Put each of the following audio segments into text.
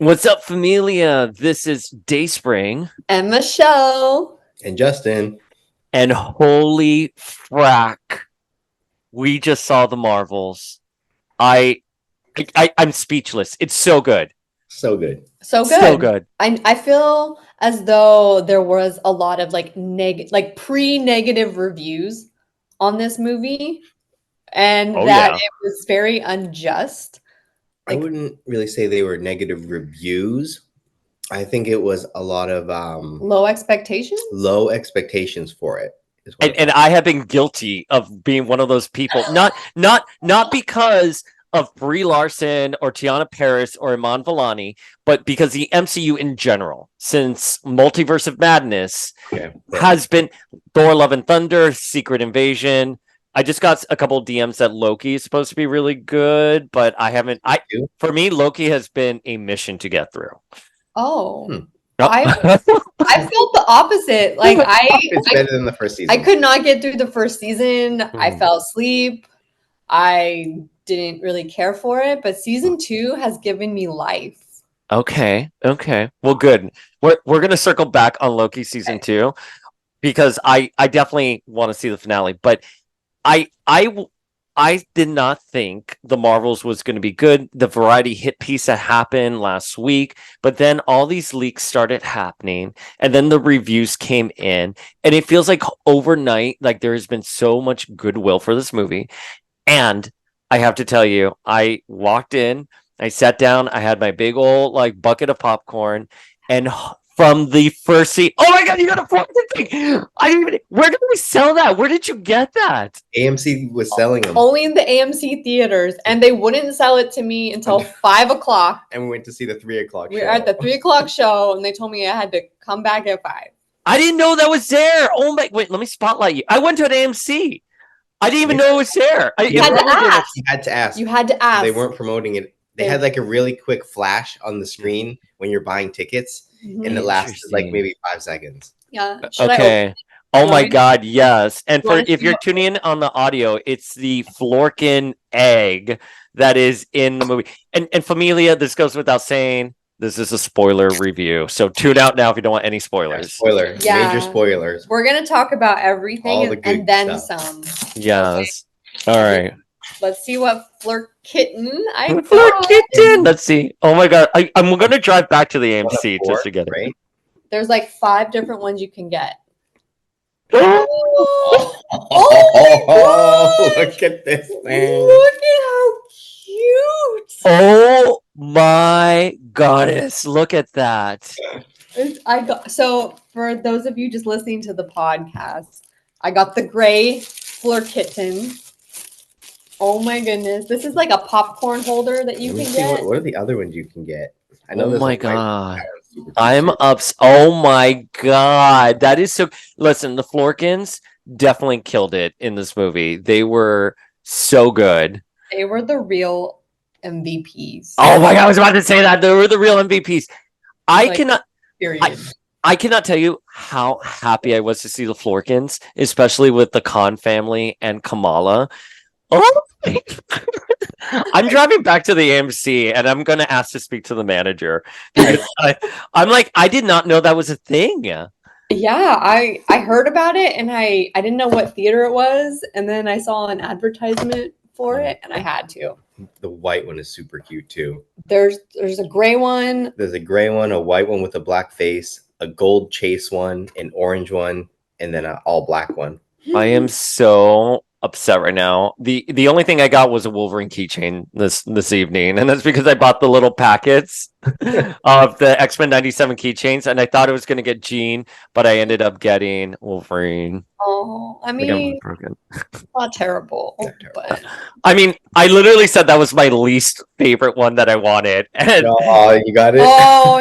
What's up, familia? This is Dayspring, And Michelle. And Justin. and holy frack, we just saw the Marvels. I'm speechless. It's so good. So good. So good. So good. I feel as though there was a lot of pre-negative reviews on this movie, and it was very unjust. I wouldn't really say they were negative reviews. I think it was a lot of low expectations. Low expectations for it. And I have been guilty of being one of those people. Not because of Brie Larson or Tiana Paris or Iman Vellani, but because the MCU in general, since Multiverse of Madness has been Thor: Love and Thunder, Secret Invasion. I just got a couple DMs that Loki is supposed to be really good, but I haven't. For me, Loki has been a mission to get through. Oh. I felt the opposite. It's better than the first season. I could not get through the first season. I fell asleep. I didn't really care for it, but season 2 has given me life. Okay. Well, good. We're gonna circle back on Loki season 2 because I definitely want to see the finale, but I did not think the Marvels was going to be good. The Variety hit piece that happened last week, but then all these leaks started happening, and then the reviews came in, and it feels like overnight, like there has been so much goodwill for this movie. And I have to tell you, I walked in, I sat down, I had my big old bucket of popcorn, and from the first scene, oh my god, you got a Florkin thing! Where did we sell that? Where did you get that? AMC was selling them. Only in the AMC theaters, and they wouldn't sell it to me until 5 o'clock. And we went to see the 3 o'clock show. We were at the 3 o'clock show, and they told me I had to come back at 5. I didn't know that was there. Oh my, wait, let me spotlight you. I went to an AMC. I didn't even know it was there. You had to ask. You had to ask. They weren't promoting it. They had a really quick flash on the screen when you're buying tickets. And it lasted maybe 5 seconds. Yeah. Okay. Oh my god, yes. And if you're tuning in on the audio, it's the Florkin egg that is in the movie. And Familia, this goes without saying, this is a spoiler review. So tune out now if you don't want any spoilers. Major spoilers. We're gonna talk about everything and then some. Yes. Okay. All right. Let's see what Florkitten I got. Florkitten. Let's see. Oh my god, I'm gonna drive back to the AMC just to get it. Right? There's 5 different ones you can get. Oh, look at this thing. Look at how cute. Oh my goddess, look at that. So for those of you just listening to the podcast, I got the gray Florkitten. Oh my goodness. This is like a popcorn holder that you can get. What are the other ones you can get? I know. Oh my god. I'm up. Oh my god. That is so. Listen, the Florkins definitely killed it in this movie. They were so good. They were the real MVPs. Oh my god, I was about to say that. They were the real MVPs. I cannot tell you how happy I was to see the Florkins, especially with the Khan family and Kamala. Oh, I'm driving back to the AMC and I'm gonna ask to speak to the manager. I'm like, I did not know that was a thing. Yeah, I heard about it and I didn't know what theater it was, and then I saw an advertisement for it and I had to. The white one is super cute too. There's a gray one. There's a gray one, a white one with a black face, a gold chase one, an orange one, and then an all black one. I am so upset right now. The only thing I got was a Wolverine keychain this evening, and that's because I bought the little packets of the X-Men 97 keychains, and I thought it was going to get Jean, but I ended up getting Wolverine. Oh, I mean, not terrible, but I mean, I literally said that was my least favorite one that I wanted, and you got it. Oh,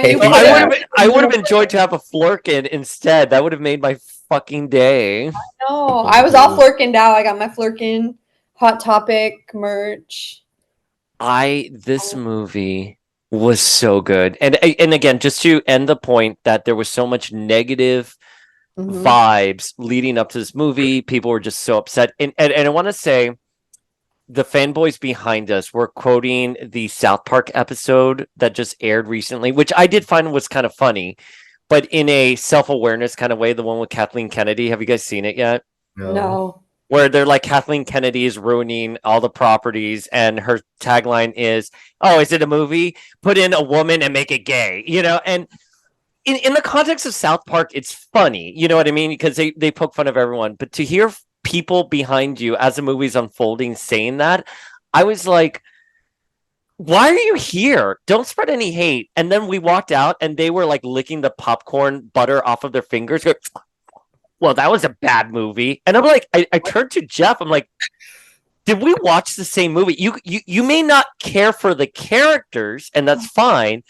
I would have enjoyed to have a Florkin instead. That would have made my fucking day. No, I was all Florkined out. I got my Florkin Hot Topic merch. This movie was so good, and again, just to end the point that there was so much negative vibes leading up to this movie. People were just so upset, and I want to say the fanboys behind us were quoting the South Park episode that just aired recently, which I did find was kind of funny, but in a self-awareness kind of way, the one with Kathleen Kennedy. Have you guys seen it yet? No. Where they're like, Kathleen Kennedy is ruining all the properties, and her tagline is, "Oh, is it a movie? Put in a woman and make it gay," And in the context of South Park, it's funny, you know what I mean? Because they poke fun of everyone. But to hear people behind you as the movie's unfolding saying that, I was like, why are you here? Don't spread any hate. And then we walked out and they were like licking the popcorn butter off of their fingers. Well, that was a bad movie. And I'm like, I turned to Jeff. I'm like, did we watch the same movie? You may not care for the characters, and that's fine,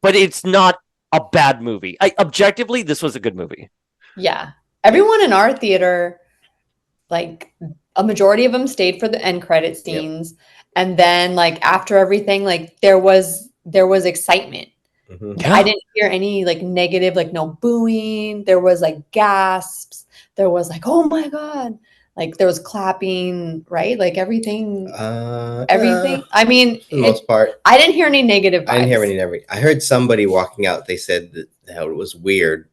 but it's not a bad movie. Objectively, this was a good movie. Yeah. Everyone in our theater, like a majority of them stayed for the end credit scenes. Yep. And then like after everything, like there was excitement. Mm-hmm. Yeah. I didn't hear any like negative, like no booing. There was like gasps. There was like, oh my God. Like there was clapping, right? Like everything. I mean, for the most part, I didn't hear any negative vibes. I didn't hear any negative. I heard somebody walking out. They said that it was weird.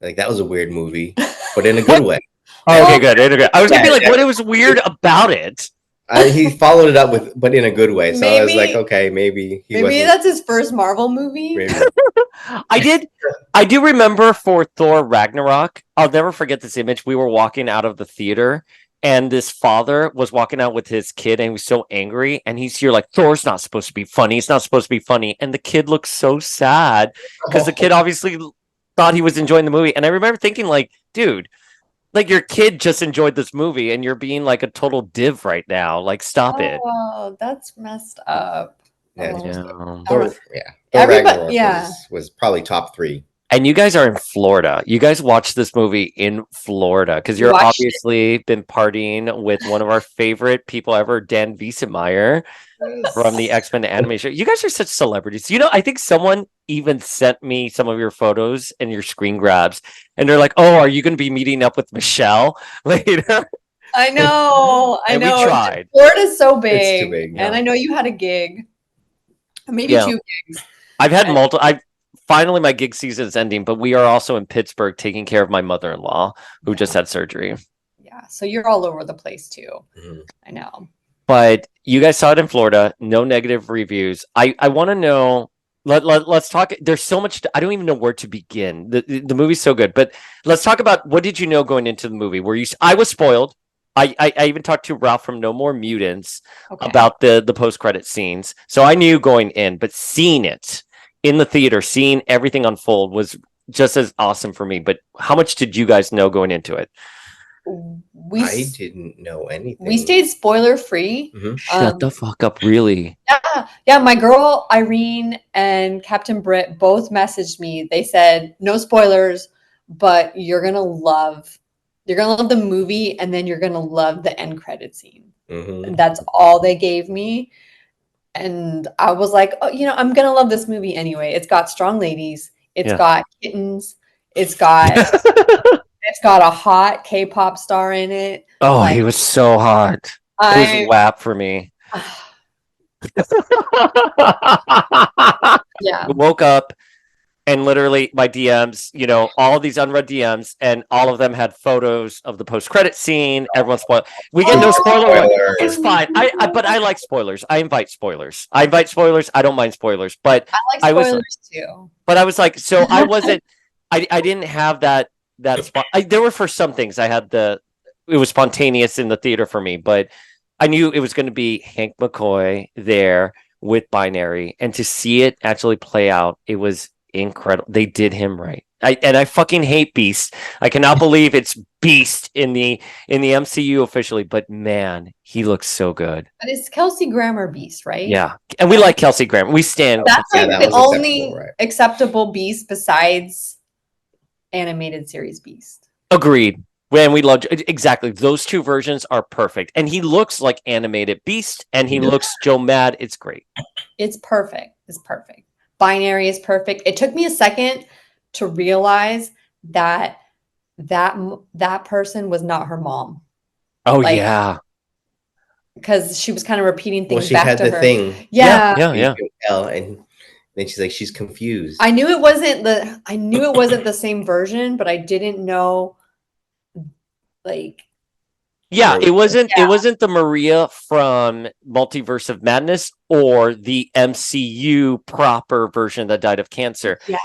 Like that was a weird movie, but in a good way. Oh, okay, good. I was gonna be like, what? It was weird about it. He followed it up with, but in a good way. So I was like, okay, maybe that's his first Marvel movie. Maybe. I do remember for Thor Ragnarok. I'll never forget this image. We were walking out of the theater, and this father was walking out with his kid, and he was so angry. And he's here like, Thor's not supposed to be funny. It's not supposed to be funny. And the kid looks so sad because the kid obviously thought he was enjoying the movie. And I remember thinking, like, dude, like your kid just enjoyed this movie and you're being like a total div right now. Like, stop it. Oh, that's messed up. Thor Ragnarok was probably top 3. And you guys are in Florida. You guys watched this movie in Florida because you're obviously been partying with one of our favorite people ever, Dan Wiesemeyer from the X-Men animation. You guys are such celebrities. I think someone even sent me some of your photos and your screen grabs, and they're like, "Oh, are you going to be meeting up with Michelle later?" I know. We tried. Florida's so big, it's too big, and I know you had a gig, maybe 2 gigs. I've had multiple. Finally, my gig season is ending, but we are also in Pittsburgh taking care of my mother-in-law who just had surgery. Yeah, so you're all over the place too. Mm-hmm. I know. But you guys saw it in Florida. No negative reviews. I want to know. Let's talk. There's so much. I don't even know where to begin. The movie's so good. But let's talk about, what did you know going into the movie? I was spoiled. I even talked to Ralph from No More Mutants about the post-credit scenes. So I knew going in, but seeing it in the theater, seeing everything unfold was just as awesome for me. But how much did you guys know going into it? I didn't know anything. We stayed spoiler free. Mm-hmm. Shut the fuck up, really? Yeah. My girl Irene and Captain Britt both messaged me. They said no spoilers, but you're gonna love the movie, and then you're gonna love the end credit scene. Mm-hmm. And that's all they gave me. And I was like, oh, I'm gonna love this movie anyway. It's got strong ladies. It's got kittens. It's got a hot K-pop star in it. Oh, he was so hot. It was WAP for me. Yeah. Woke up and literally my DMs, all these unread DMs, and all of them had photos of the post-credit scene. Everyone's spoiled. We get no spoiler. It's fine. But I like spoilers. I invite spoilers. I don't mind spoilers. But I like spoilers too. But I was like, so I wasn't. I didn't have that spot. There were, for some things, it was spontaneous in the theater for me, but I knew it was going to be Hank McCoy there with Binary, and to see it actually play out, it was incredible. They did him right. I fucking hate Beast. I cannot believe it's Beast in the MCU officially, but man, he looks so good. But it's Kelsey Grammer Beast, right? Yeah, and we like Kelsey Grammer. We stand. That's the only acceptable Beast besides animated series Beast. Agreed. When we love exactly, those two versions are perfect, and he looks like animated Beast, and he looks Joe Mad. It's great. It's perfect. Binary is perfect. It took me a second to realize that person was not her mom. Oh, yeah. because she was kind of repeating Well, things she back had to the her. thing. Yeah. Yeah. You can tell, and then she's like, she's confused. I knew it wasn't the same version, but I didn't know like Yeah, Maria. it wasn't the Maria from Multiverse of Madness or the MCU proper version that died of cancer. Yeah.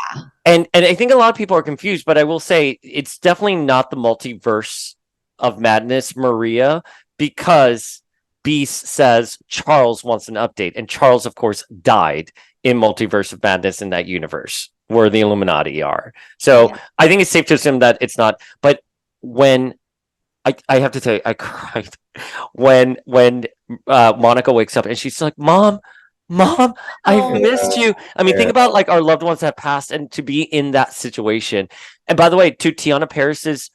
And I think a lot of people are confused, but I will say it's definitely not the Multiverse of Madness Maria, because Beast says Charles wants an update, and Charles, of course, died in Multiverse of Madness in that universe where the Illuminati are. So Yeah. I think it's safe to assume that it's not. But when I have to tell you, I cried when Monica wakes up and she's like, "Mom, Mom, I've Oh. missed you." I mean, think Yeah. about like our loved ones that passed, and to be in that situation. And by the way, to Tiana Paris's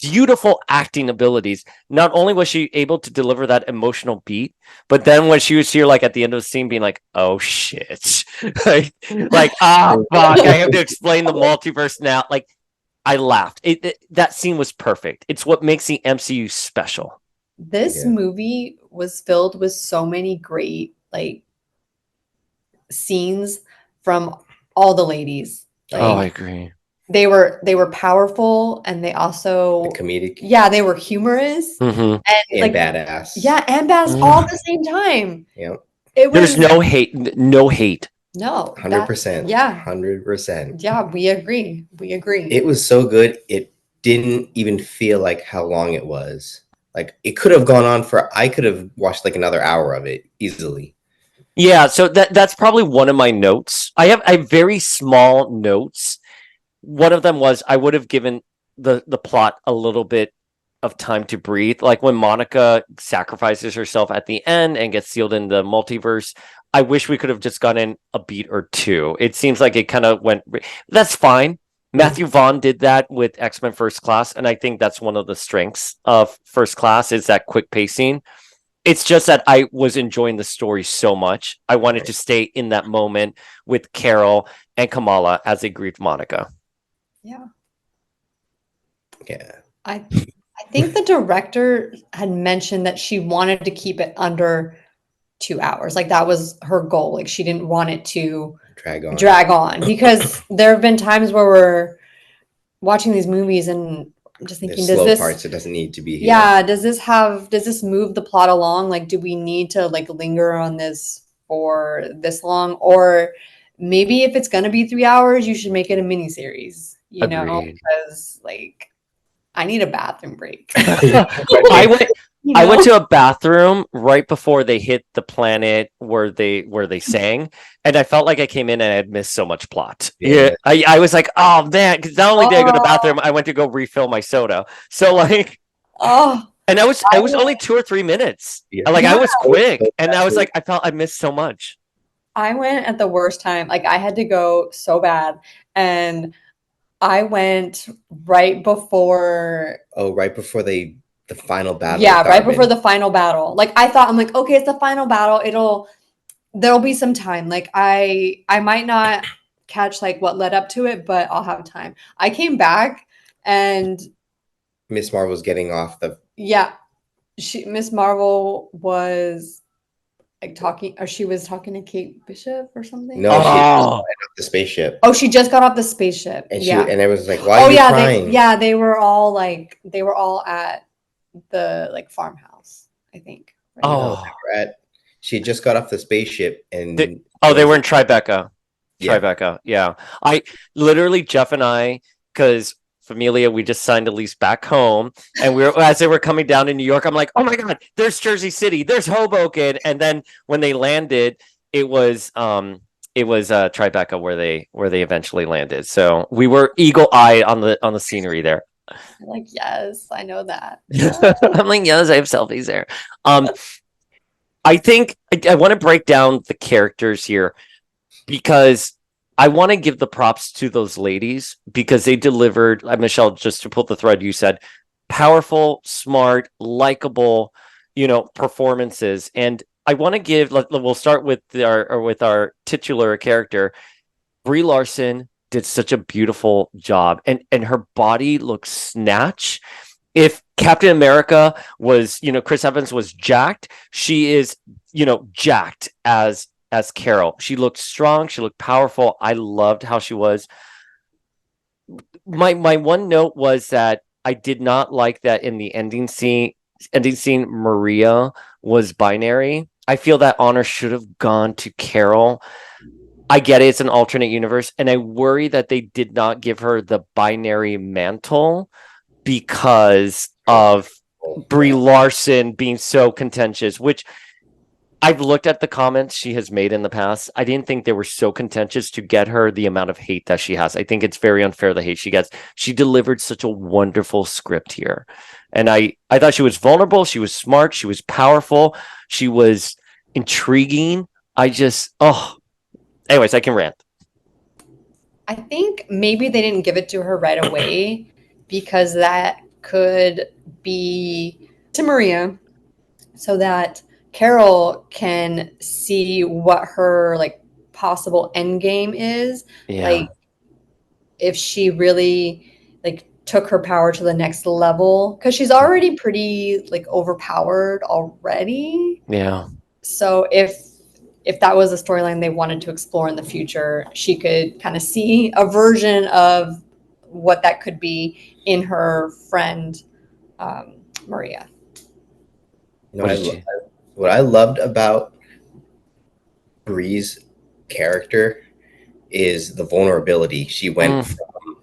beautiful acting abilities, not only was she able to deliver that emotional beat, but then when she was here, like at the end of the scene, being like, "Oh shit," like fuck, I have to explain the multiverse now. Like, I laughed. That scene was perfect. It's what makes the MCU special. This Yeah. movie was filled with so many great like scenes from all the ladies. Like, Oh, I agree. they were powerful, and they also The comedic they were humorous Mm-hmm. and and like badass. yeah, and badass all at the same time. Yeah. It was There's no hate. No hate. no 100%. Yeah. 100%. Yeah, we agree. We agree. It was so good. It didn't even feel like how long it was. Like it could have gone on for. I could have watched like another hour of it easily. Yeah, so that's probably one of my notes. I have very small notes. One of them was I would have given the plot a little bit of time to breathe. Like when Monica sacrifices herself at the end and gets sealed in the multiverse, I wish we could have just gotten a beat or two. It seems like it kind of went. That's fine. Matthew Vaughn did that with X-Men First Class, and I think that's one of the strengths of First Class is that quick pacing. It's just that I was enjoying the story so much. I wanted to stay in that moment with Carol and Kamala as they grieved Monica. Yeah. Yeah. I think the director had mentioned that she wanted to keep it under 2 hours. Like that was her goal. Like she didn't want it to drag on because there have been times where we're watching these movies and I'm just thinking, There's slow parts. It doesn't need to be here. Yeah. Does this move the plot along? Like, do we need to like linger on this for this long? Or maybe if it's going to be 3 hours, you should make it a mini series, you know, because like I need a bathroom break. I went to a bathroom right before they hit the planet where they sang, and I felt like I came in and I had missed so much plot. Yeah, I was like, oh man, because not only did I go to the bathroom, I went to go refill my soda. So like, and I was only 2 or 3 minutes. Yeah. Like I was quick, and I was like, I felt I missed so much. I went at the worst time. Like I had to go so bad, and I went right before. Oh, right before the final battle. Yeah, right before the final battle. Like I thought, I'm like, okay, it's the final battle. There'll be some time. Like I might not catch like what led up to it, but I'll have time. I came back and Miss Marvel's getting off the. Yeah, Miss Marvel was like talking, or she was talking to Kate Bishop or something. No, she just got off the spaceship. Oh, she just got off the spaceship. And and everyone's like, "Why are you crying?" They were all at the like farmhouse, I think. Right? She just got off the spaceship and they were in Tribeca. Tribeca, yeah. I literally, Jeff and I, because Familia, we just signed a lease back home, and as they were coming down to New York, I'm like, oh my god, there's Jersey City, there's Hoboken, and then when they landed, it was Tribeca where they eventually landed. So we were eagle-eyed on the scenery there. I'm like, yes, I know that. I'm like, yes, I have selfies there. I think I want to break down the characters here because I want to give the props to those ladies because they delivered, Michelle, just to pull the thread you said, powerful, smart, likable, performances. And I want to give, we'll start with our titular character. Brie Larson did such a beautiful job, and her body looks snatched. if Captain America was, Chris Evans was jacked, she is, jacked as Carol. She looked strong, she looked powerful. I loved how she was. My one note was that I did not like that in the ending scene Maria was binary. I feel that honor should have gone to Carol. I get it, it's an alternate universe, and I worry that they did not give her the binary mantle because of Brie Larson being so contentious, which I've looked at the comments she has made in the past. I didn't think they were so contentious to get her the amount of hate that she has. I think it's very unfair the hate she gets. She delivered such a wonderful script here. And I thought she was vulnerable, she was smart, she was powerful, she was intriguing. Anyways, I can rant. I think maybe they didn't give it to her right away because that could be to Maria so that Carol can see what her like possible end game is. Yeah. Like if she really like took her power to the next level because she's already pretty like overpowered already. Yeah. So if that was a storyline they wanted to explore in the future, she could kind of see a version of what that could be in her friend Maria. What I loved about Brie's character is the vulnerability. She went from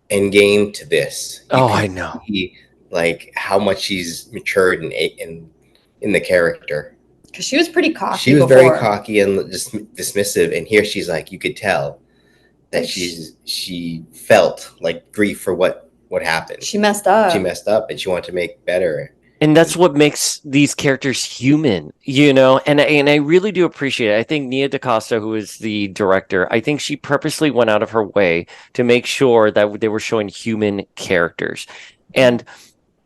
Endgame to this. I know. See, like how much she's matured in the character. Because she was pretty cocky. She was before. very cocky and just dismissive, and here she's like, you could tell that she felt like grief for what happened. She messed up. She messed up, and she wanted to make better. And that's what makes these characters human, and I really do appreciate it. I think Nia DaCosta, who is the director, I think she purposely went out of her way to make sure that they were showing human characters. And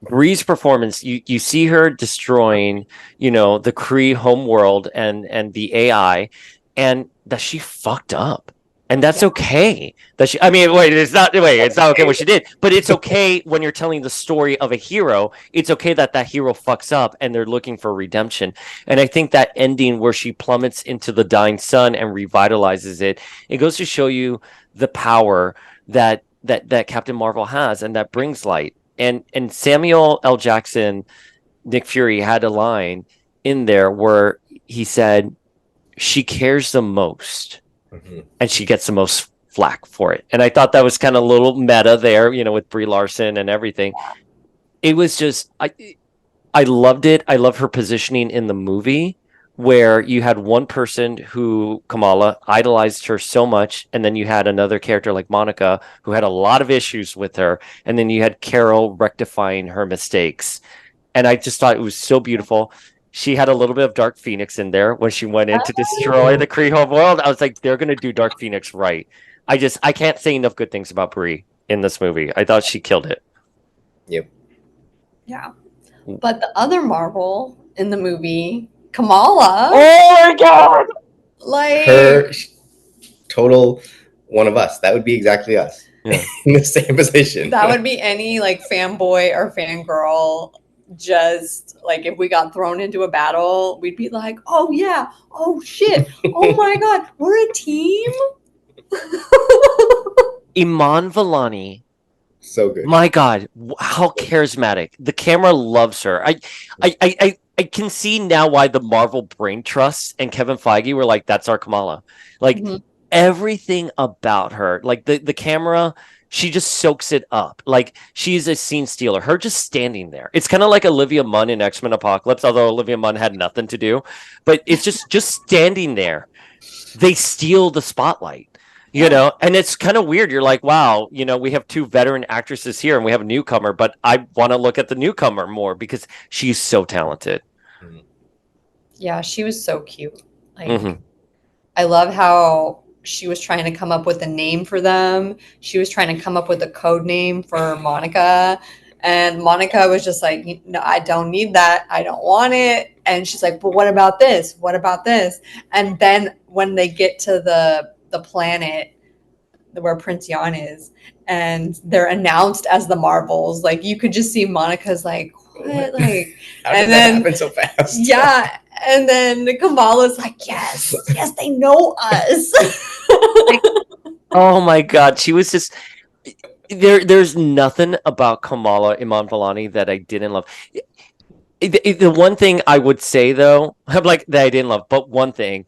Brie's performance, you see her destroying, the Kree homeworld and the AI, and that she fucked up. And that's okay. It's not okay what she did, but it's okay when you're telling the story of a hero. It's okay that hero fucks up and they're looking for redemption. And I think that ending where she plummets into the dying sun and revitalizes it, it goes to show you the power that Captain Marvel has, and that brings light. And Samuel L. Jackson, Nick Fury, had a line in there where he said, she cares the most. Mm-hmm. And she gets the most flack for it. And I thought that was kind of a little meta there, with Brie Larson and everything. It was just, I loved it. I love her positioning in the movie, where you had one person who, Kamala, idolized her so much, and then you had another character like Monica who had a lot of issues with her, and then you had Carol rectifying her mistakes. And I just thought it was so beautiful. She had a little bit of Dark Phoenix in there when she went in to destroy the Kree home world. I was like, they're going to do Dark Phoenix right. I can't say enough good things about Brie in this movie. I thought she killed it. Yep. Yeah. But the other Marvel in the movie, Kamala. Oh my God. Like her total one of us. That would be exactly us. Yeah. In the same position. That would be any like fanboy or fangirl. Just like if we got thrown into a battle, we'd be like, oh yeah, oh shit, oh my God, we're a team. Iman Vellani, so good. My God, how charismatic! The camera loves her. I can see now why the Marvel Brain Trust and Kevin Feige were like, that's our Kamala. Like everything about her, like the camera. She just soaks it up. Like she's a scene stealer. Her just standing there. It's kind of like Olivia Munn in X-Men Apocalypse, although Olivia Munn had nothing to do. But it's just standing there. They steal the spotlight, and it's kind of weird. You're like, wow, we have two veteran actresses here and we have a newcomer, but I want to look at the newcomer more because she's so talented. Yeah, she was so cute. Like I love how she was trying to come up with a name for them. She was trying to come up with a code name for Monica. And Monica was just like, no, I don't need that. I don't want it. And she's like, but what about this? What about this? And then when they get to the planet where Prince Yan is, and they're announced as the Marvels. Like you could just see Monica's like, what? Like, How did and that then happen so fast? yeah, and then Kamala's like, yes, yes, they know us. Oh my God, she was just there's nothing about Kamala Iman Vellani that I didn't love. The one thing I would say though, I'm like that I didn't love, but one thing,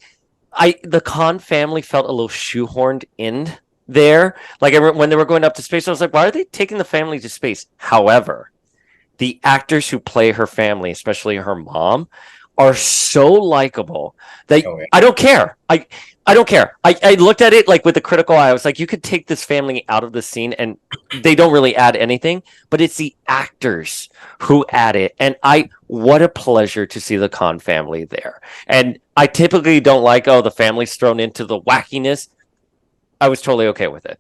the Khan family felt a little shoehorned in there. Like when they were going up to space, I was like, why are they taking the family to space? However, the actors who play her family, especially her mom, are so likable that Oh, yeah. I don't care. I don't care. I looked at it like with a critical eye. I was like, you could take this family out of the scene and they don't really add anything, but it's the actors who add it. And what a pleasure to see the Khan family there. And I typically don't like, the family's thrown into the wackiness. I was totally okay with it.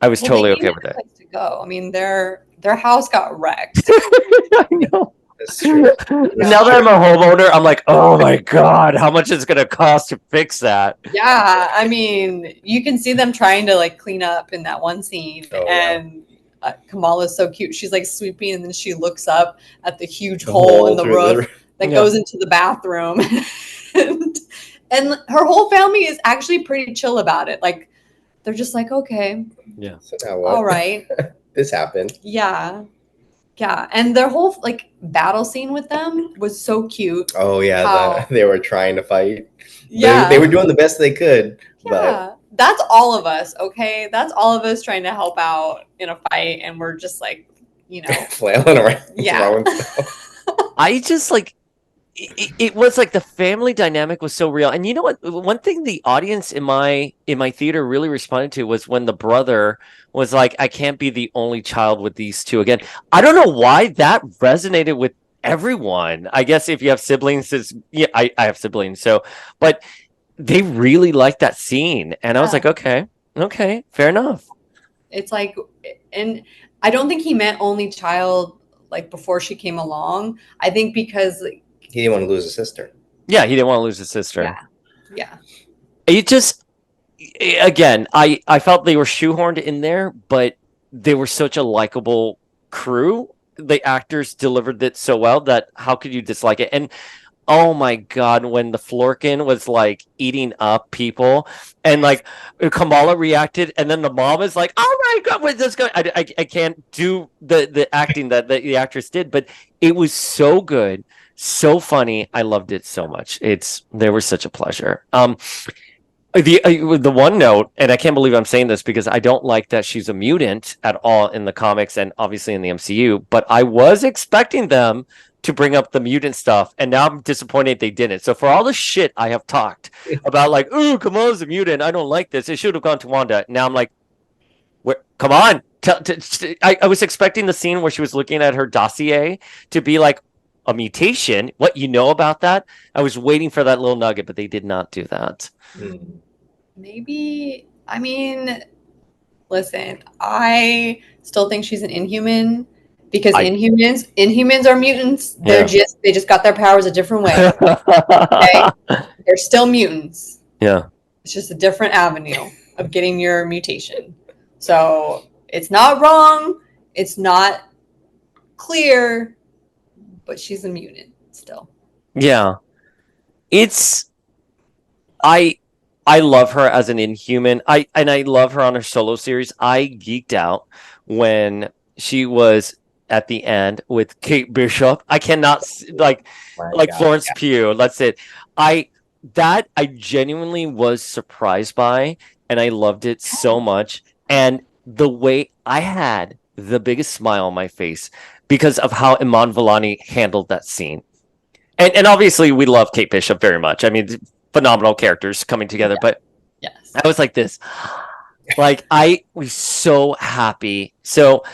I was totally okay with it. Place to go. I mean, their house got wrecked. I know. That's true. Now that I'm a homeowner, I'm like, oh my God, how much is it going to cost to fix that? Yeah, I mean, you can see them trying to like clean up in that one scene, Oh, wow. and Kamala's so cute. She's like sweeping, and then she looks up at the huge The hole in the through roof that Yeah. goes into the bathroom, and her whole family is actually pretty chill about it. Like they're just like, okay, So now what? all right, This happened. yeah. Yeah, and their whole like battle scene with them was so cute. Oh yeah, How- they were trying to fight. Yeah, They were doing the best they could, but yeah. That's all of us, okay? That's all of us trying to help out in a fight, and we're just like, you know, flailing around. Yeah. throwing stuff. I just like it was like the family dynamic was so real. And you know what? One thing the audience in my theater really responded to was when the brother was like, I can't be the only child with these two again. I don't know why that resonated with everyone. I guess if you have siblings, I have siblings, so but they really liked that scene. And I was Yeah. like, okay, fair enough. it's like, and I don't think he meant only child like before she came along. I think because He didn't want to lose a sister. Yeah, he didn't want to lose his sister. yeah, It just, again, I felt they were shoehorned in there, but they were such a likable crew. The actors delivered it so well that how could you dislike it? And oh my God, when the Florkin was like eating up people and like Kamala reacted, and then the mom is like, oh my God, what's this going? I can't do the acting that the actress did, but it was so good. So funny. I loved it so much. They were such a pleasure. The one note, and I can't believe I'm saying this because I don't like that she's a mutant at all in the comics and obviously in the MCU, but I was expecting them to bring up the mutant stuff, and now I'm disappointed they didn't. So for all the shit I have talked about, like, ooh, Kamala's a mutant, I don't like this, it should have gone to Wanda. Now I'm like, come on. I was expecting the scene where she was looking at her dossier to be like, a mutation, what you know about that? I was waiting for that little nugget, but they did not do that. maybe. I mean, listen, I still think she's an Inhuman because Inhumans are mutants. They just got their powers a different way. Okay? They're still mutants. Yeah. It's just a different avenue of getting your mutation. So it's not wrong. It's not clear, but she's a mutant still. Yeah. I love her as an Inhuman. I love her on her solo series. I geeked out when she was at the end with Kate Bishop. I cannot like Florence Pugh. That's it. I genuinely was surprised by, and I loved it so much. And the way I had the biggest smile on my face because of how Iman Vellani handled that scene. And obviously we love Kate Bishop very much. I mean, phenomenal characters coming together, but Yes. I was like this. Like, I was so happy. So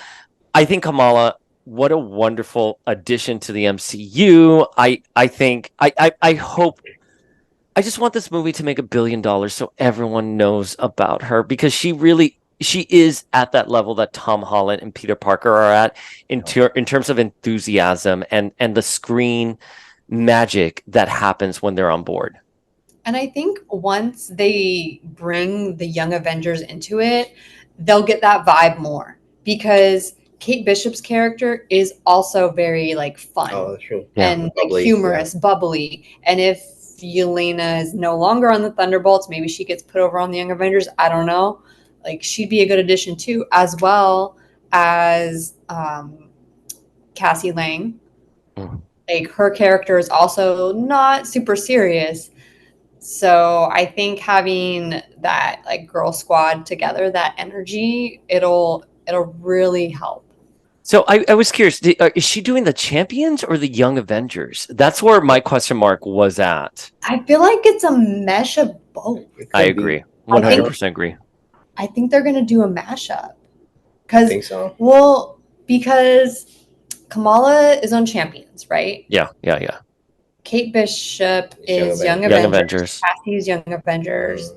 I think Kamala, what a wonderful addition to the MCU. I think I hope I just want this movie to make $1 billion so everyone knows about her, because she is at that level that Tom Holland and Peter Parker are at in terms of enthusiasm and the screen magic that happens when they're on board. And I think once they bring the Young Avengers into it, they'll get that vibe more because Kate Bishop's character is also very like fun Oh, that's true. Yeah. and like Bubbly, humorous, bubbly. And if Yelena is no longer on the Thunderbolts, maybe she gets put over on the Young Avengers. I don't know. Like she'd be a good addition too, as well as Cassie Lang. Mhm. Like her character is also not super serious. So I think having that like girl squad together, that energy, it'll really help. So I was curious, is she doing the Champions or the Young Avengers? That's where my question mark was at. I feel like it's a mesh of both. It I could be. agree. I think- 100% agree. I think they're gonna do a mashup. I Because think so. well, because Kamala is on Champions, right? Yeah. Kate Bishop Young is Young Avengers. Young Avengers. Avengers. Cassie's Young Avengers.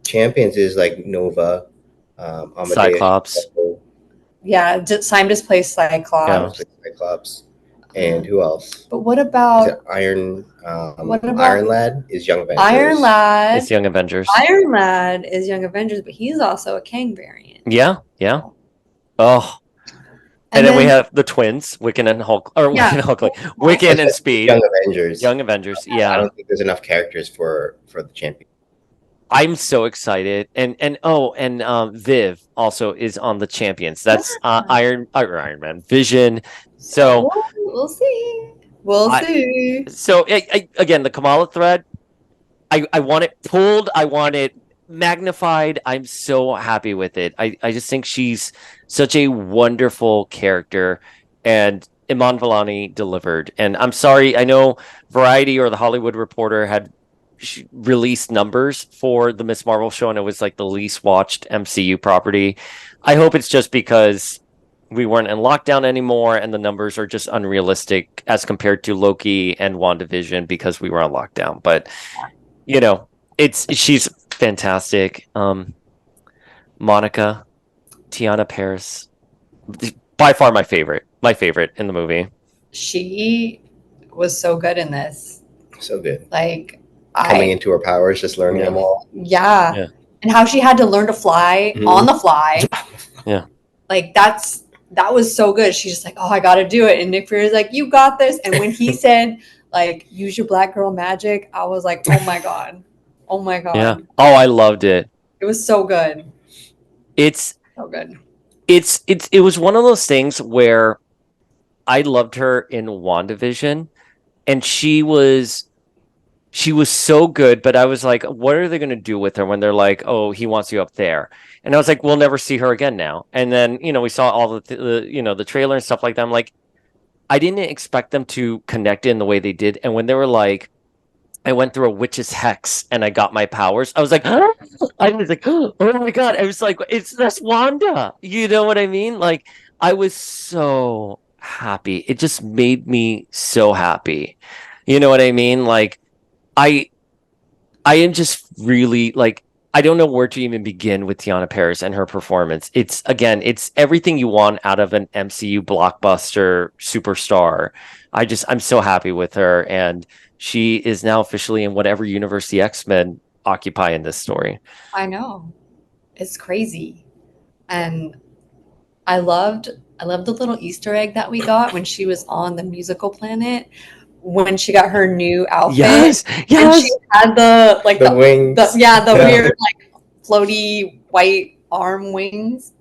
Champions is like Nova, Amadeus, Cyclops. Yeah, Time Displaced Cyclops. Cyclops, and who else? But what Is about it Iron? what about- Iron Lad is Young Avengers. Iron Lad? It's Young Avengers. Iron Lad is Young Avengers, but he's also a Kang variant. Yeah. Oh, and then we have the twins, Wiccan and Hulk, or Yeah. Wiccan and Hulkling, Wiccan and Speed. Young Avengers. Young Avengers. I Yeah. don't think there's enough characters for the champion. I'm so excited. And Viv also is on the Champions. That's Iron Man, Vision. So we'll see. We'll see. So again, the Kamala thread, I want it pulled. I want it magnified. I'm so happy with it. I just think she's such a wonderful character, and Iman Vellani delivered. And I'm sorry, I know Variety or the Hollywood Reporter had released numbers for the Miss Marvel show, and it was like the least watched MCU property. I hope it's just because we weren't in lockdown anymore and the numbers are just unrealistic as compared to Loki and WandaVision because we were on lockdown. But she's fantastic. Monica, Tiana Paris, by far my favorite in the movie. She was so good in this. So good. Like Coming into her powers, just learning them all. Yeah. And how she had to learn to fly on the fly. Yeah. Like that was so good. She's just like, oh, I got to do it. And Nick Fury's like, you got this. And when he said, like, use your black girl magic, I was like, oh my God. Oh my God. Yeah. Oh, I loved it. It was so good. It's so good. It was one of those things where I loved her in WandaVision, and she was so good, but I was like, what are they going to do with her when they're like, oh, he wants you up there? And I was like, we'll never see her again now. And then, we saw all the trailer and stuff like that. I'm like, I didn't expect them to connect in the way they did. And when they were like, I went through a witch's hex and I got my powers, I was like, oh my God. I was like, that's Wanda. You know what I mean? Like, I was so happy. It just made me so happy. You know what I mean? Like, I am just really like, I don't know where to even begin with Tiana Paris and her performance. It's everything you want out of an MCU blockbuster superstar. I'm so happy with her, and she is now officially in whatever universe the X-Men occupy in this story. I know. It's crazy. And I loved the little Easter egg that we got when she was on the musical planet. When she got her new outfit, yes, and she had the wings, the weird like floaty white arm wings,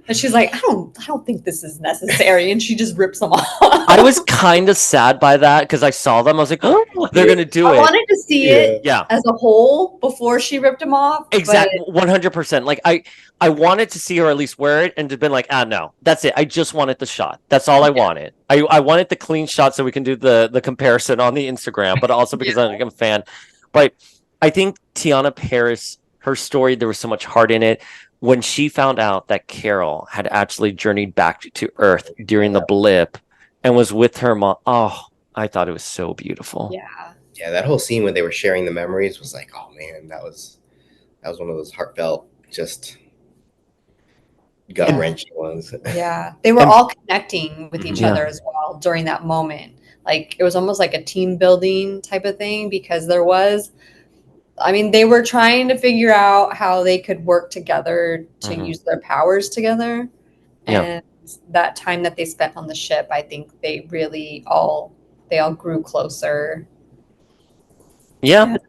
and she's like, I don't think this is necessary, and she just rips them off. I was kind of sad by that because I saw them. I was like, oh, they're gonna do it. I wanted to see it as a whole before she ripped them off. Exactly, 100%. Like I wanted to see her at least wear it and to been like, no, that's it. I just wanted the shot. That's all I wanted. I wanted the clean shot so we can do the comparison on the Instagram, but also because I'm a fan. But I think Tiana Paris, her story, there was so much heart in it. When she found out that Carol had actually journeyed back to Earth during the blip and was with her mom, I thought it was so beautiful. Yeah, that whole scene when they were sharing the memories was like, oh man, that was one of those heartfelt, just gut-wrenching ones. Yeah, they were all connecting with each other as well during that moment. Like it was almost like a team building type of thing, because there was I mean, they were trying to figure out how they could work together to Mhm. use their powers together. Yeah. And that time that they spent on the ship, I think they all grew closer. Yeah. And,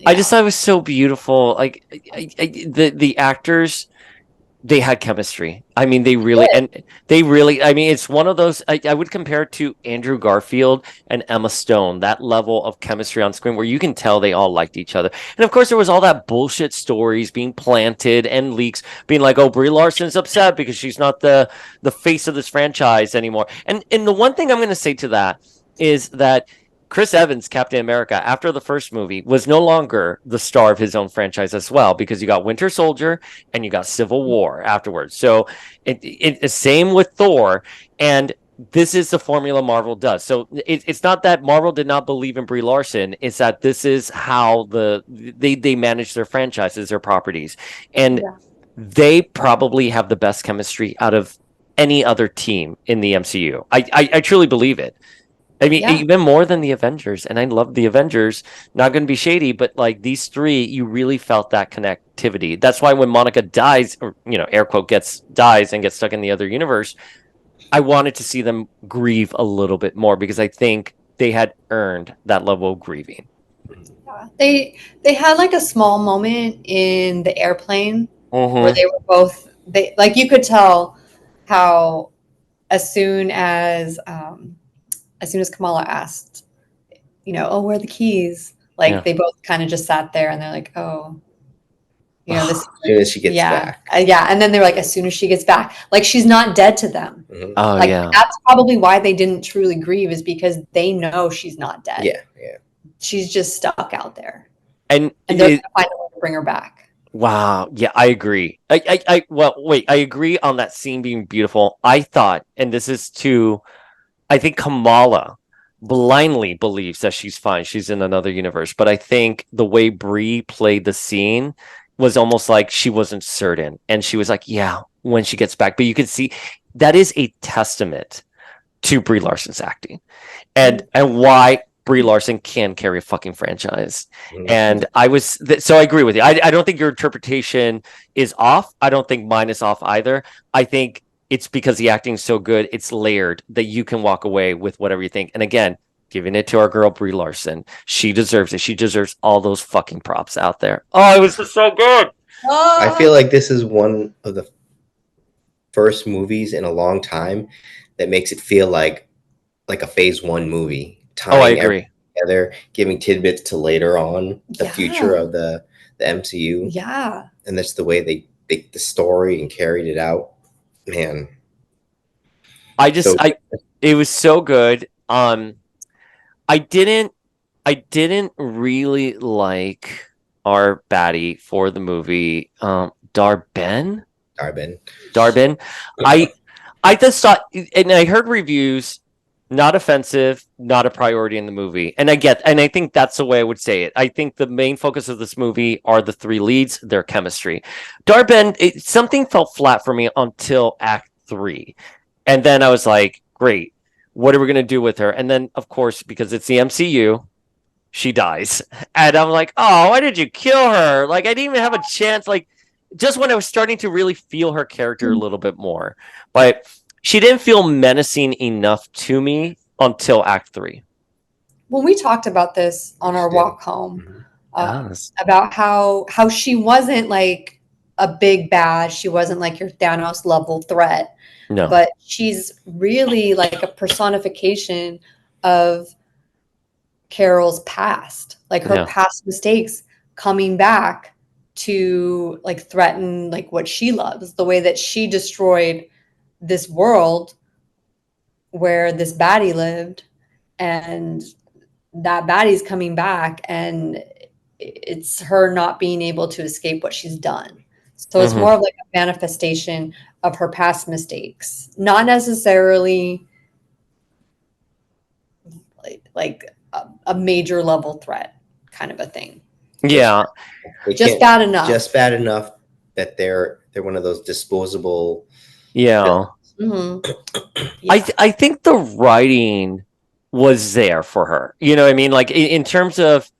I yeah. just thought it was so beautiful. Like the actors, they had chemistry. I mean, I mean, it's one of those, I would compare it to Andrew Garfield and Emma Stone, that level of chemistry on screen where you can tell they all liked each other. And of course, there was all that bullshit stories being planted and leaks being like, oh, Brie Larson's upset because she's not the face of this franchise anymore. And the one thing I'm going to say to that is that Chris Evans, Captain America, after the first movie, was no longer the star of his own franchise as well, because you got Winter Soldier and you got Civil War afterwards. So same with Thor, and this is the formula Marvel does. So it's not that Marvel did not believe in Brie Larson; it's that this is how they manage their franchises, their properties, and Yeah. they probably have the best chemistry out of any other team in the MCU. I truly believe it. I mean, Yeah. even more than the Avengers, and I love the Avengers. Not going to be shady, but like these three, you really felt that connectivity. That's why when Monica dies, or air quote dies and gets stuck in the other universe, I wanted to see them grieve a little bit more because I think they had earned that level of grieving. Yeah. They had like a small moment in the airplane where Mm-hmm. they were both they like you could tell how as soon as Kamala asked, oh, where are the keys? Like Yeah. they both kind of just sat there and they're like, oh, this. As soon as she gets Yeah, back. yeah. And then they were like, as soon as she gets back, like she's not dead to them. Mhm. Oh Like yeah. that's probably why they didn't truly grieve is because they know she's not dead. Yeah, yeah. She's just stuck out there, And and they're gonna find a way to bring her back. wow. Yeah, I agree. Well, wait, I agree on that scene being beautiful. I thought, and this is to, I think Kamala blindly believes that she's fine. She's in another universe. But I think the way Brie played the scene was almost like she wasn't certain. And she was like, yeah, when she gets back. But you can see that is a testament to Brie Larson's acting and why Brie Larson can carry a fucking franchise. Mhm. And so I agree with you. I don't think your interpretation is off. I don't think mine is off either. I think it's because the acting is so good, it's layered that you can walk away with whatever you think. And again, giving it to our girl Brie Larson, she deserves it. She deserves all those fucking props out there. Oh, it was just so good. I feel like this is one of the first movies in a long time that makes it feel like a phase one movie, Oh, I tying agree. together, giving tidbits to later on the Yeah. future of the MCU, Yeah. and that's the way they the story and carried it out. Man, So- It was so good. I didn't really like our baddie for the movie, Darben. Darben. I just thought, and I heard reviews, not offensive, not a priority in the movie. And I think that's the way I would say it. I think the main focus of this movie are the three leads, their chemistry. Darben, something felt flat for me until Act 3. And then I was like, great, what are we going to do with her? And then, of course, because it's the MCU, she dies. And I'm like, oh, why did you kill her? Like, I didn't even have a chance. Like, just when I was starting to really feel her character a little bit more. But she didn't feel menacing enough to me until Act 3. When we talked about this on our She did. walk home, Yes. about how she wasn't like a big bad, she wasn't like your Thanos level threat, No. but she's really like a personification of Carol's past, like her Yeah. past mistakes coming back to like threaten like what she loves, the way that she destroyed this world where this baddie lived, and that baddie's coming back, and it's her not being able to escape what she's done. So it's Mhm. more of like a manifestation of her past mistakes, not necessarily like a major level threat kind of a thing. Yeah. They Just can't- bad enough. Just bad enough that they're one of those disposable. Yeah. Mhm. I think the writing was there for her. You know what I mean? Like in terms of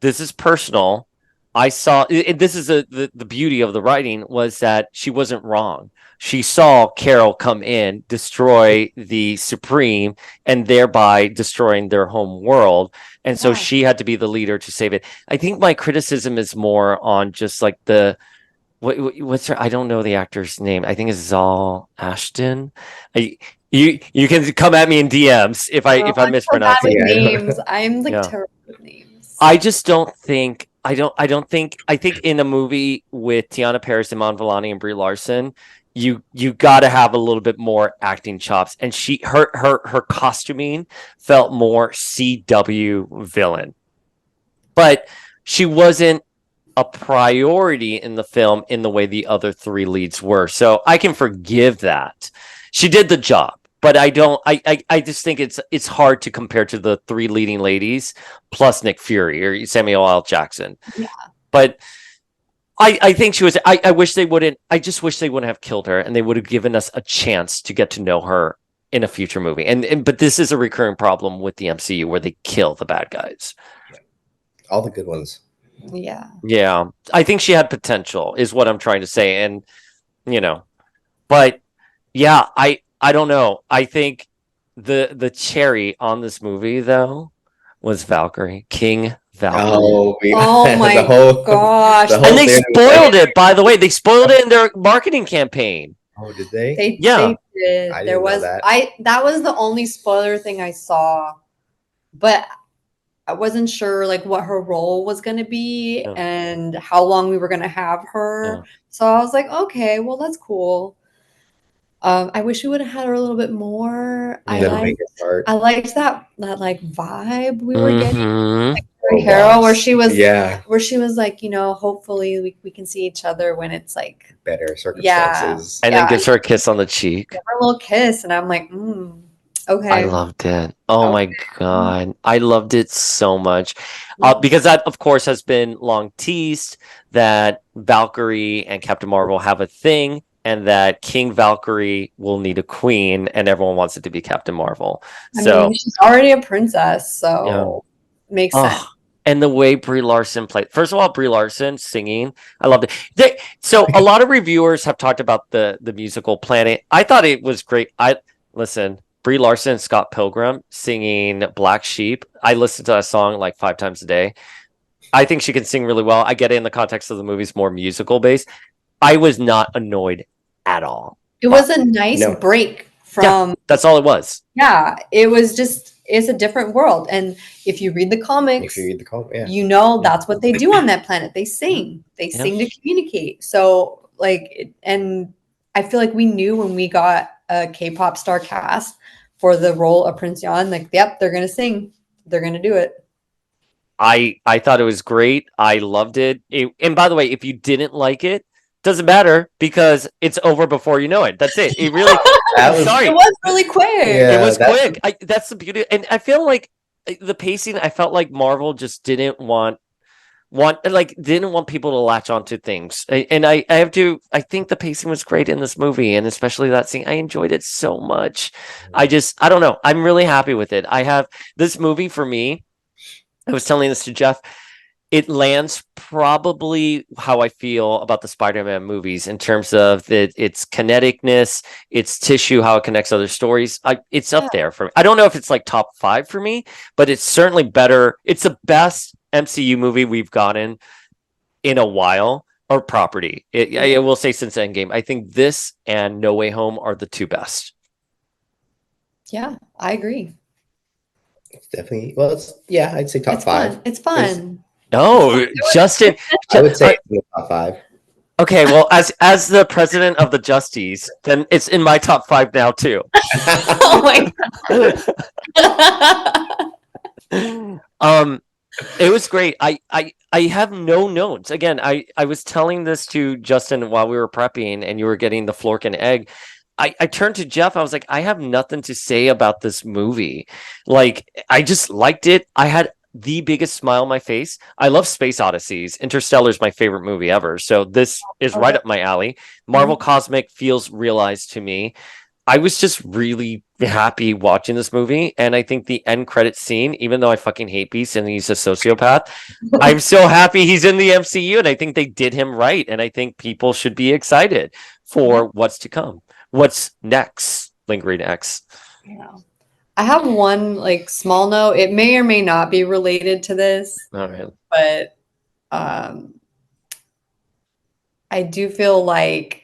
this is personal, I saw this is the beauty of the writing was that she wasn't wrong. She saw Carol come in, destroy the Supreme, and thereby destroying their home world. And so Yeah. she had to be the leader to save it. I think my criticism is more on just like the what's her? I don't know the actor's name. I think it's Zal Ashton. You can come at me in DMs if Oh, I'm I'm so bad mispronouncing with it. Yeah. names. I'm like Yeah. terrible with names. I just don't think I think in a movie with Tiana Paris, Iman Vellani, and Brie Larson, you got to have a little bit more acting chops. And her costuming felt more CW villain, but she wasn't a priority in the film in the way the other three leads were. So I can forgive that. She did the job, but I don't I just think it's hard to compare to the three leading ladies plus Nick Fury or Samuel L. Jackson. Yeah. But I think she was I wish they wouldn't I just wish they wouldn't have killed her and they would have given us a chance to get to know her in a future movie. And but this is a recurring problem with the MCU where they kill the bad guys. All the good ones. Yeah. Yeah, I think she had potential, is what I'm trying to say, and you know, but yeah, I don't know. I think the cherry on this movie though was Valkyrie, King Valkyrie, Oh my the whole gosh. the whole and they thing was spoiled it. By the way, they spoiled it in their marketing campaign. oh, did they? Yeah. They did. I didn't There know was that. that was the only spoiler thing I saw, but I wasn't sure like what her role was going to be Yeah. and how long we were going to have her. Yeah. So I was like, okay, well that's cool. I wish we would have had her a little bit more. Yeah. The biggest part. I liked that like vibe we were getting. Mhm. Carrie Harrow, where she was yeah, like, you know, hopefully we can see each other when it's like better circumstances. And Yeah. then gives her a kiss on the cheek. give her a little kiss, and I'm like, okay. I loved it. Oh my Okay. God. I loved it so much. Yeah. Because that, of course, has been long teased that Valkyrie and Captain Marvel have a thing and that King Valkyrie will need a queen and everyone wants it to be Captain Marvel. I So, mean, she's already a princess, so makes sense. oh, and the way Brie Larson played. First of all, Brie Larson singing, I loved it. So a lot of reviewers have talked about the musical Planet. I thought it was great. Listen, Brie Larson and Scott Pilgrim singing Black Sheep. I listen to that song like 5 times a day. I think she can sing really well. I get it in the context of the movie's more musical based. I was not annoyed at all. It was a nice No. break from That's all it was. it was just it's a different world. And if you read the comics, If you read the comment, yeah. you know that's what they do on that planet. They sing. They Yeah. sing to communicate. So and I feel like we knew when we got a K-pop star cast for the role of Prince Yan, like, yep, they're gonna sing. They're gonna do it. I thought it was great. I loved it. And by the way, if you didn't like it, doesn't matter because it's over before you know it. That's it. It really That was- sorry. It was really quick. Yeah. It was that's- quick. That's the beauty. And I feel like the pacing, I felt like Marvel just didn't want didn't want people to latch onto things. And I think the pacing was great in this movie, and especially that scene. I enjoyed it so much. I don't know. I'm really happy with it. I have this movie for me. I was telling this to Jeff. It lands probably how I feel about the Spider-Man movies in terms of its kineticness, its tissue, how it connects other stories. It's up there for me. I don't know if it's like top 5 for me, but it's certainly better. It's the best MCU movie we've gotten in a while, or property. I will say since Endgame. I think this and No Way Home are the 2 best. Yeah, I agree. It's definitely I'd say top It's 5. fun. It's fun. No, Justin. I would say it's in the top 5. Okay, well, as the president of the Justies, then it's in my top 5 now too. Oh my god. It was great. I have no notes. Again, I was telling this to Justin while we were prepping and you were getting the Florkin egg. I turned to Jeff. I was like, I have nothing to say about this movie. Like, I just liked it. I had the biggest smile on my face. I love Space Odysseys. Interstellar is my favorite movie ever. So this is right up my alley. Marvel Cosmic feels realized to me. I was just really happy watching this movie, and I think the end credit scene, even though I fucking hate Beast and he's a sociopath, I'm so happy he's in the MCU, and I think they did him right, and I think people should be excited for what's to come. What's next? Lingering X. Yeah. I have one like small note. It may or may not be related to this, All right. but I do feel like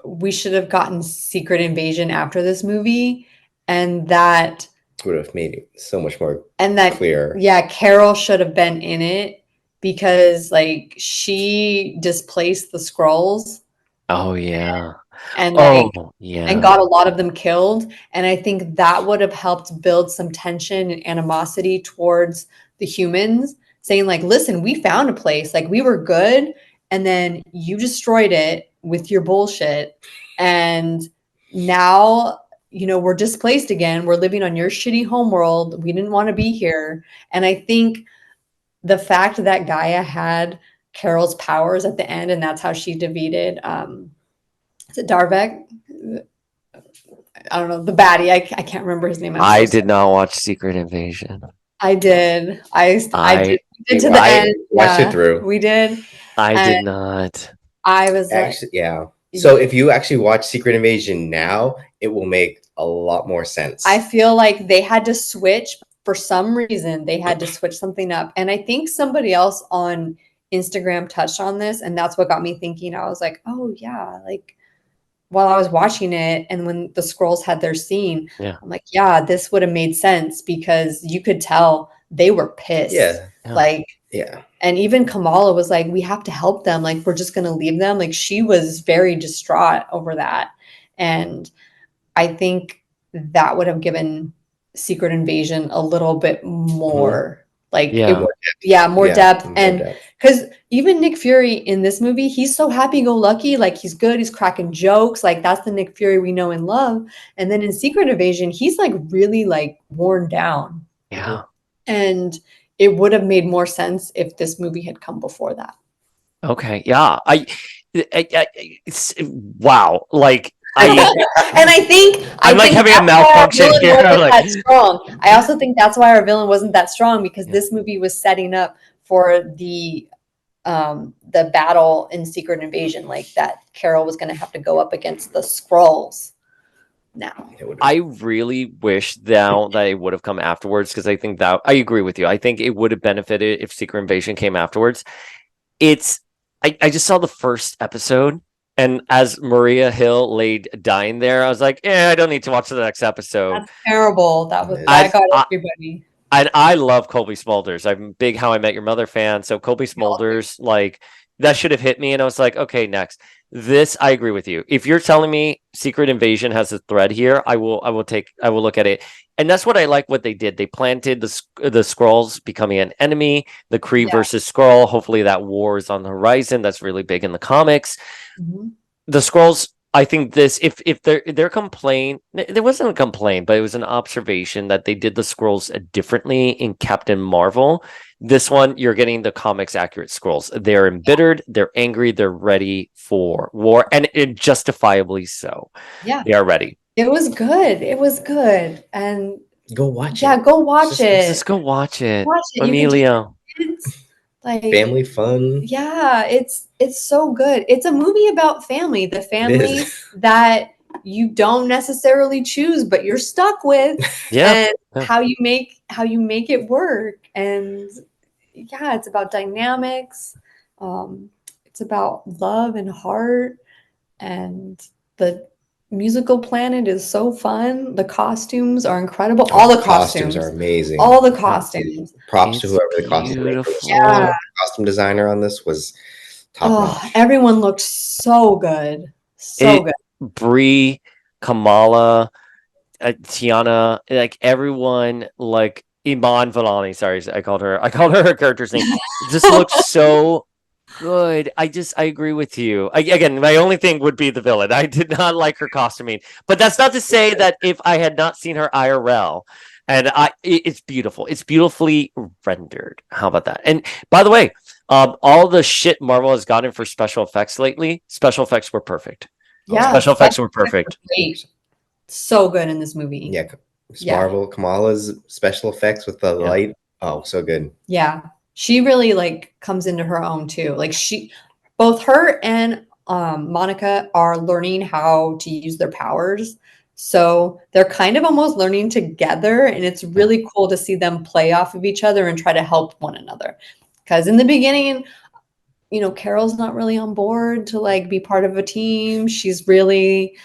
we should have gotten Secret Invasion after this movie, and that Would have made it so much more that clear. yeah, Carol should have been in it because like she displaced the Skrulls Oh yeah. and like Oh yeah. and got a lot of them killed, and I think that would have helped build some tension and animosity towards the humans, saying like, listen, we found a place, like we were good, and then you destroyed it with your bullshit, and now we're displaced again, we're living on your shitty homeworld, we didn't want to be here. And I think the fact that Gaia had Carol's powers at the end, and that's how she defeated is it Darvek? I don't know, the baddie. I can't remember his name. I did not watch Secret Invasion. I did. I did. We did to the I end. watched it through. We did. I did And not. I was Actually, yeah. So if you actually watch Secret Invasion now, it will make a lot more sense. I feel like they had to switch for some reason. They had to switch something up, and I think somebody else on Instagram touched on this, and that's what got me thinking. I was like, oh yeah, like while I was watching it, and when the Skrulls had their scene, Yeah. I'm like, yeah, this would have made sense because you could tell they were pissed. Yeah. Like, Yeah. and even Kamala was like, we have to help them. Like, we're just going to leave them. Like, she was very distraught over that. And I think that would have given Secret Invasion a little bit more, like, Yeah. more depth. More And depth. because even Nick Fury in this movie, he's so happy-go-lucky. Like, he's good. He's cracking jokes. Like, that's the Nick Fury we know and love. And then in Secret Invasion, he's, like, really, like, worn down. Yeah. And it would have made more sense if this movie had come before that. Okay. Yeah. It's, wow. Like and I think I'm like having a malfunction here. Like, that strong. I also think that's why our villain wasn't that strong, because this movie was setting up for the battle in Secret Invasion, like that Carol was going to have to go up against the Skrulls. Now, I really wish now that it would have come afterwards, because I think that I agree with you. I think it would have benefited if Secret Invasion came afterwards. I just saw the first episode, and as Maria Hill laid dying there, I was like, I don't need to watch the next episode. That's terrible. That got everybody. And I love Colby Smulders. I'm a big How I Met Your Mother fan. So Colby Smulders, like, that should have hit me. And I was like, okay, next. This, I agree with you. If you're telling me Secret Invasion has a thread here, I will look at it. And that's what I like what they did. They planted the Skrulls becoming an enemy, the Kree versus Skrull. Hopefully that war is on the horizon. That's really big in the comics. Mm-hmm. The Skrulls, I think this, if their complaint, there wasn't a complaint, but it was an observation that they did the Skrulls differently in Captain Marvel. This one, you're getting the comics accurate Skrulls. They're embittered, they're angry, they're ready for war, and justifiably so. Yeah, they are ready. It was good. It was good, and go watch it. Yeah, go watch it. Just go watch it. Watch it, Emilio. It's like family fun. Yeah, it's so good. It's a movie about family, the family that you don't necessarily choose, but you're stuck with. And how you make it work. And yeah, it's about dynamics. It's about love and heart, and the musical planet is so fun. The costumes are incredible. All the costumes are amazing. All the costumes. Props to whoever the costume costume designer on this was top notch. Everyone looked so good. So good. Brie, Kamala, Tiana, like everyone, like Iman Vellani. Sorry, I called her her character's name. Just looks so good. I agree with you. Again, my only thing would be the villain. I did not like her costuming, but that's not to say that if I had not seen her IRL, and it's beautiful. It's beautifully rendered. How about that? And by the way, all the shit Marvel has gotten for special effects lately, special effects were perfect. Yeah, special effects were perfect. so good in this movie. Yeah, it's Yeah. Marvel. Kamala's special effects with the Yeah. light. Oh, so good. Yeah. She really like comes into her own too. Like both her and Monica are learning how to use their powers. So they're kind of almost learning together, and it's really cool to see them play off of each other and try to help one another. Because in the beginning, you know, Carol's not really on board to like be part of a team. She's really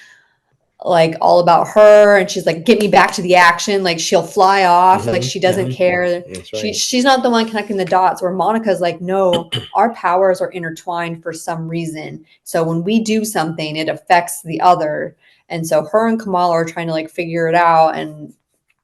like all about her, and she's like, get me back to the action. Like she'll fly off, like she doesn't care. That's right. She's not the one connecting the dots, where Monica's like, no, our powers are intertwined for some reason. So when we do something, it affects the other. And so her and Kamala are trying to like figure it out, and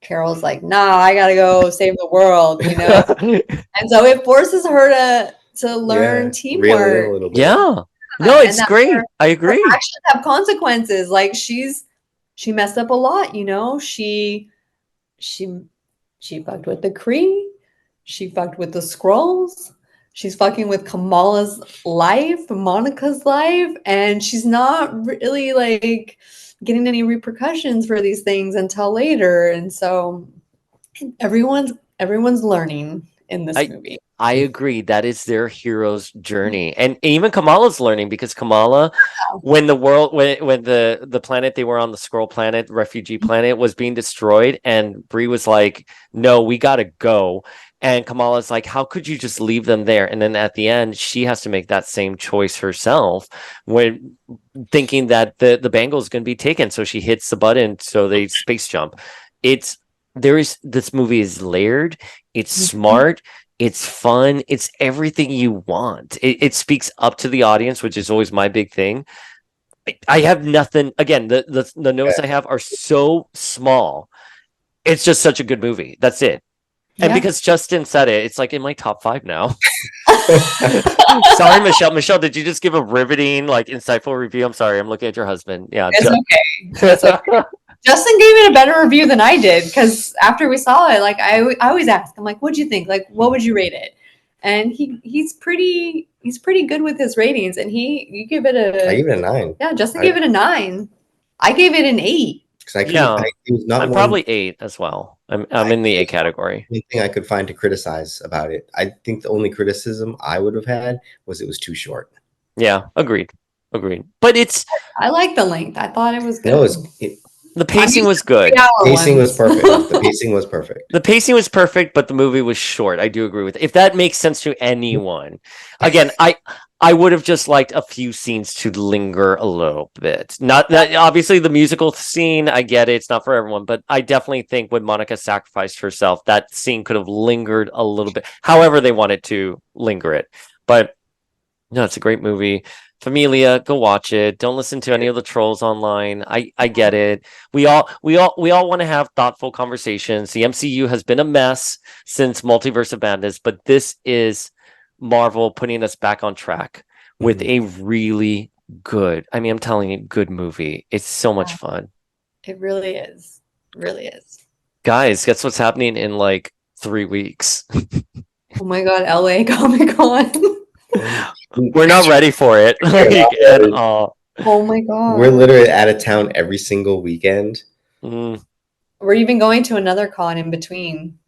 Carol's like, nah, I gotta go save the world, you know. And so it forces her to learn Reel teamwork. it in a little bit. Yeah. No, And it's that great. I her agree. actions have consequences. Like she messed up a lot, you know. She fucked with the Kree. She fucked with the Skrulls. She's fucking with Kamala's life, Monica's life, and she's not really like getting any repercussions for these things until later. And so everyone's learning in this movie. I agree. That is their hero's journey. And even Kamala's learning, because Kamala, when the world, when the planet they were on, the Skrull planet, refugee planet, was being destroyed, and Bree was like, no, we gotta go. And Kamala's like, how could you just leave them there? And then at the end, she has to make that same choice herself, when thinking that the bangle is going to be taken. So she hits the button, so they space jump. This movie is layered. It's smart. It's fun. It's everything you want. It speaks up to the audience, which is always my big thing. I have nothing. Again, the notes I have are so small. It's just such a good movie. That's it. And because Justin said it, it's like in my top 5 now. Sorry, Michelle. Michelle, did you just give a riveting, like, insightful review? I'm sorry. I'm looking at your husband. Yeah. It's okay. It's okay. Justin gave it a better review than I did, because after we saw it, like I always ask, I'm like, what'd you think? Like, what would you rate it? And he's pretty good with his ratings, and you give it I give it a 9. Yeah, Justin gave it a 9. I gave it an 8. It was not I'm probably 8 as well. I'm in the 8 category. Anything I could find to criticize about it. I think the only criticism I would have had was it was too short. Yeah, agreed. But I like the length. I thought it was good. No, the pacing was good. Pacing was perfect. The pacing was perfect. The pacing was perfect, but the movie was short. I do agree with it. If that makes sense to anyone. Again, I would have just liked a few scenes to linger a little bit. Not that obviously the musical scene, I get it, it's not for everyone, but I definitely think when Monica sacrificed herself, that scene could have lingered a little bit. However they wanted to linger it. But no, it's a great movie. Familia, go watch it. Don't listen to any of the trolls online. I get it. We all want to have thoughtful conversations. The MCU has been a mess since Multiverse of Madness, but this is Marvel putting us back on track with a really good, I mean, I'm telling you, good movie. It's so much fun. It really is. Really is. Guys, guess what's happening in like 3 weeks? Oh my God, LA Comic-Con. We're not ready for it. At all. Oh my God. We're literally out of town every single weekend. We're even going to another con in between.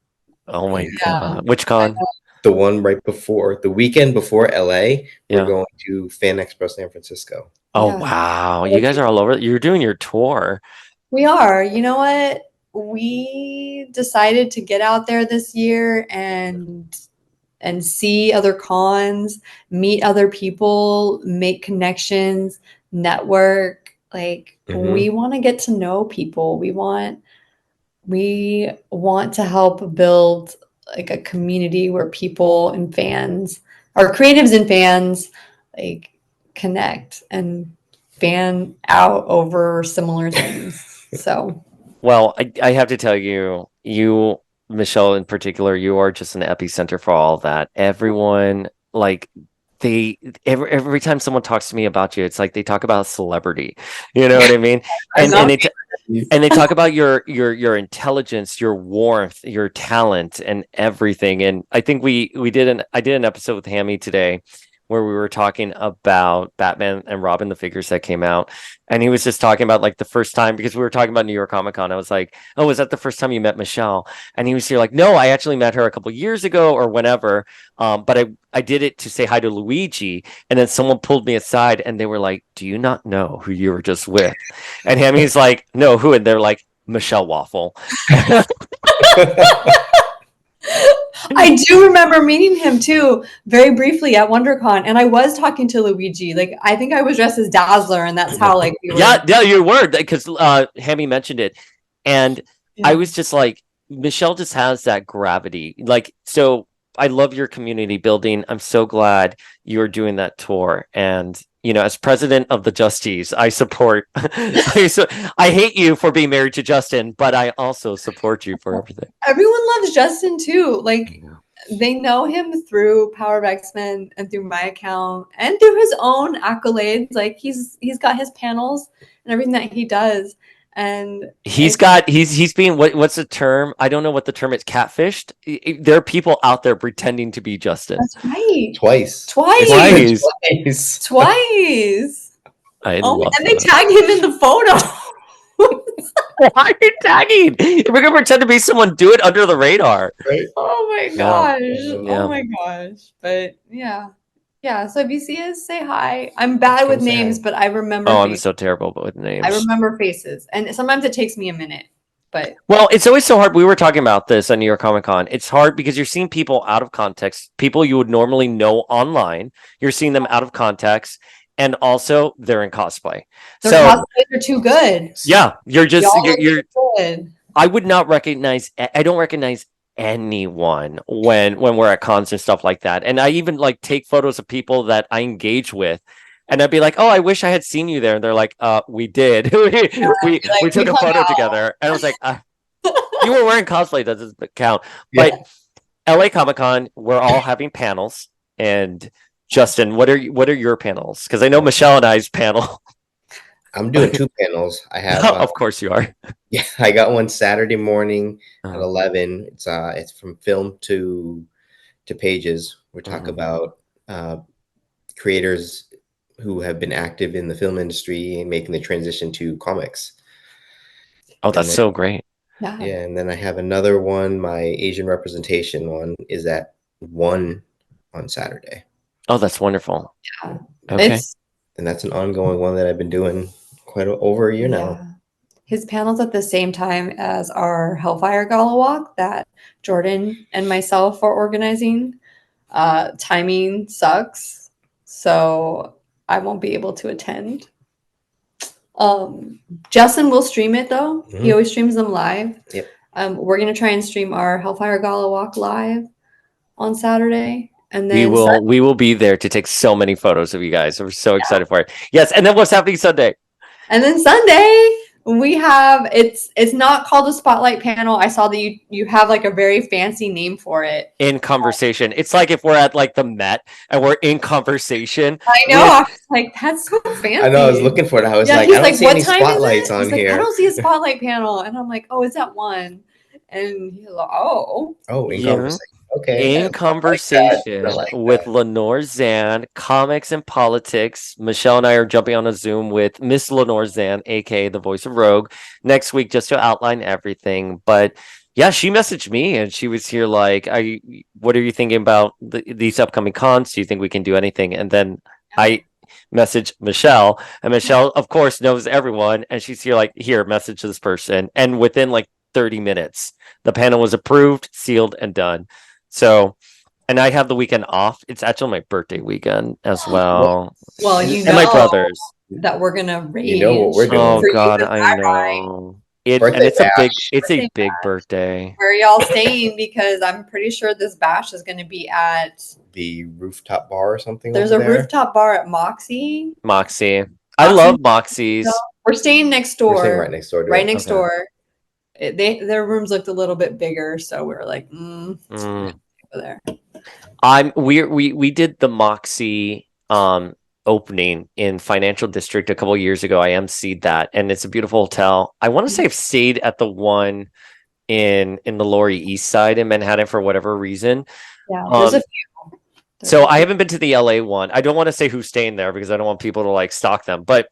Oh my God. Which con? The one right before, the weekend before LA, we're going to Fan Expo San Francisco. Oh, wow. You guys are all over. You're doing your tour. We are. You know what? We decided to get out there this year and see other cons, meet other people, make connections, network. Like we want to get to know people. We want to help build like a community where people and fans, or creatives and fans, like connect and fan out over similar things. So, well, I have to tell you, Michelle in particular, you are just an epicenter for all that. Everyone, like, every time someone talks to me about you, it's like they talk about a celebrity. You know what I mean? And they talk about your intelligence, your warmth, your talent, and everything. And I think I did an episode with Hammy today where we were talking about Batman and Robin, the figures that came out. And he was just talking about like the first time, because we were talking about New York Comic Con. I was like, oh, was that the first time you met Michelle? And he was here like, no, I actually met her a couple years ago or whenever. But I did it to say hi to Luigi. And then someone pulled me aside and they were like, do you not know who you were just with? And Hammy's like, no, who? And they're like, Michelle Waffle. I do remember meeting him too, very briefly at WonderCon, and I was talking to Luigi. Like, I think I was dressed as Dazzler, and that's how like we were. Yeah, you were, because Hammy mentioned it, and I was just like, Michelle just has that gravity. Like, so I love your community building. I'm so glad you're doing that tour, and as president of the Justies, I support. I hate you for being married to Justin, but I also support you for everything. Everyone loves Justin too. Like, they know him through Power of X-Men and through my account and through his own accolades. Like, he's got his panels and everything that he does. And he's being what's the term? I don't know what the term is. Catfished. There are people out there pretending to be Justin. That's right. Twice. I love and they tag him in the photo. Why are you tagging? We're gonna pretend to be someone. Do it under the radar. Right? Oh my gosh. Yeah. Oh my gosh. But yeah. Yeah. So if you see us, say hi. I'm bad with names, but I remember. Oh, I'm so terrible with names. I remember faces, and sometimes it takes me a minute. But well, it's always so hard. We were talking about this on New York Comic Con. It's hard because you're seeing people out of context, people you would normally know online. You're seeing them out of context, and also they're in cosplay. Their cosplays are too good. Yeah, you're good. I would not recognize. I don't recognize anyone when we're at cons and stuff like that. And I even like take photos of people that I engage with. And I'd be like, oh, I wish I had seen you there. And they're like, we did. we took a photo together. And I was like, you were wearing cosplay. That doesn't count. Yeah. But LA Comic Con, we're all having panels. And Justin, what are your panels? Because I know Michelle and I's panel. I'm doing 2 panels. I have. Of course you are. Yeah, I got one Saturday morning at 11. It's from film to pages. We talk about creators who have been active in the film industry and making the transition to comics. Oh, that's so great. Yeah, and then I have another one. My Asian representation one is at 1 on Saturday. Oh, that's wonderful. Yeah. Okay. And that's an ongoing one that I've been doing quite over a year now. His panel's at the same time as our Hellfire Gala Walk that Jordan and myself are organizing. Timing sucks, so I won't be able to attend. Justin will stream it though. Mm-hmm. He always streams them live. Yep. We're gonna try and stream our Hellfire Gala Walk live on Saturday. And then we will be there to take so many photos of you guys. We're so excited for it. Yes, and then what's happening Sunday? And then Sunday we have it's not called a spotlight panel. I saw that you have like a very fancy name for it. In conversation. It's like if we're at like the Met and we're in conversation. I know. I was like, that's so fancy. I know. I was looking for it. I was like, I don't see any spotlights on here. Like, I don't see a spotlight panel, and I'm like, oh, is that one? And he's like, oh, in conversation. Okay. In conversation with Lenore Zan, comics and politics. Michelle and I are jumping on a Zoom with Miss Lenore Zan, aka the voice of Rogue, next week just to outline everything. But yeah, she messaged me and she was here like, what are you thinking about these upcoming cons? Do you think we can do anything? And then I messaged Michelle, and Michelle, of course, knows everyone. And she's here like, here, message this person. And within like 30 minutes, the panel was approved, sealed, and done. So, and I have the weekend off. It's actually my birthday weekend as well. Well, and my brother's that we're gonna raise. You know what we're doing. Oh God, I know. It's a big birthday. Where are y'all staying? Because I'm pretty sure this bash is gonna be at the rooftop bar or something. There's a rooftop bar at Moxie. I love Moxie's. So we're staying next door. We're staying right next door. Right next door. Their rooms looked a little bit bigger, so we were like, over there. We did the Moxie opening in Financial District a couple years ago. I emceed that, and it's a beautiful hotel. I want to say I've stayed at the one in the Lower East Side in Manhattan for whatever reason. Yeah, there's a few. So I haven't been to the LA one. I don't want to say who's staying there because I don't want people to like stalk them. But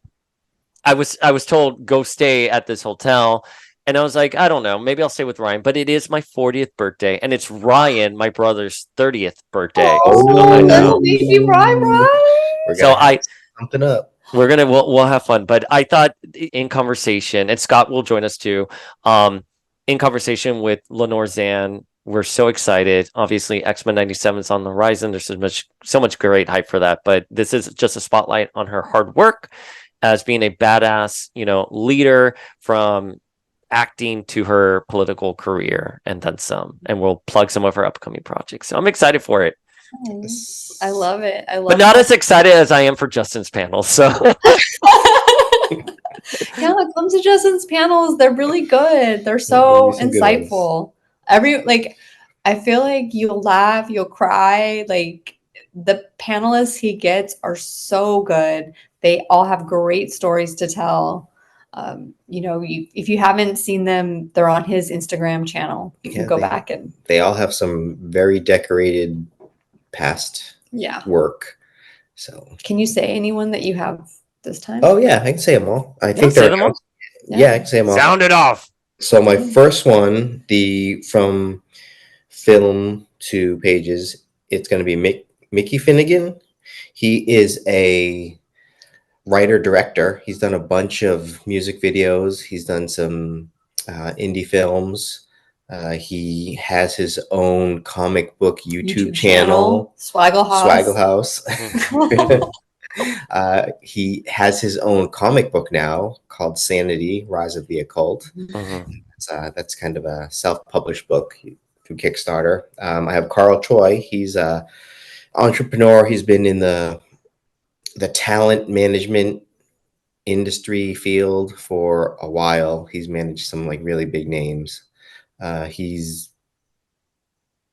I was told go stay at this hotel, and I was like, I don't know, maybe I'll stay with Ryan. But it is my 40th birthday, and it's Ryan, my brother's 30th birthday. Oh, I know. little baby Ryan. We're So gonna have something up. we'll have fun. But I thought in conversation, and Scott will join us too. In conversation with Lenore Zan, we're so excited. Obviously, X-Men 97 is on the horizon. There's so much great hype for that. But this is just a spotlight on her hard work as being a badass, leader, from acting to her political career and then some. And we'll plug some of her upcoming projects. So I'm excited for it. I love it. But not as excited as I am for Justin's panel. So yeah, when it comes to Justin's panels, they're really good. They're so insightful. I feel like you'll laugh, you'll cry. Like the panelists he gets are so good. They all have great stories to tell. If you haven't seen them, they're on his Instagram channel. You can go back and. They all have some very decorated past work. So can you say anyone that you have this time? Oh yeah, I can say them all. I think say they're them all. Yeah, I can say them all. Sound it off. So my first one, from film to pages, it's going to be Mickey Finnegan. He is a writer director. He's done a bunch of music videos. He's done some indie films. He has his own comic book YouTube channel, Swaggle House. He has his own comic book now called Sanity: Rise of the Occult. That's kind of a self-published book through Kickstarter. I have Carl Choi. He's a entrepreneur. He's been in the talent management industry field for a while. He's managed some like really big names. He's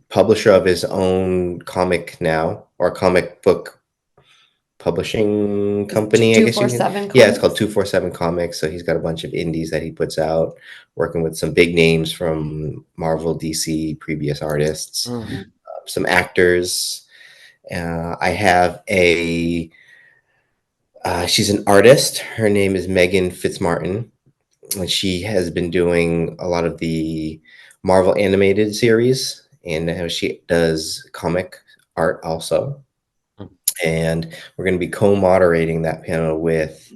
publisher of his own comic now, or comic book publishing company, I guess. Yeah, it's called 247 Comics. So he's got a bunch of indies that he puts out, working with some big names from Marvel, DC, previous artists, some actors. I have she's an artist. Her name is Megan Fitzmartin, and she has been doing a lot of the Marvel animated series, and she does comic art also. And we're going to be co-moderating that panel with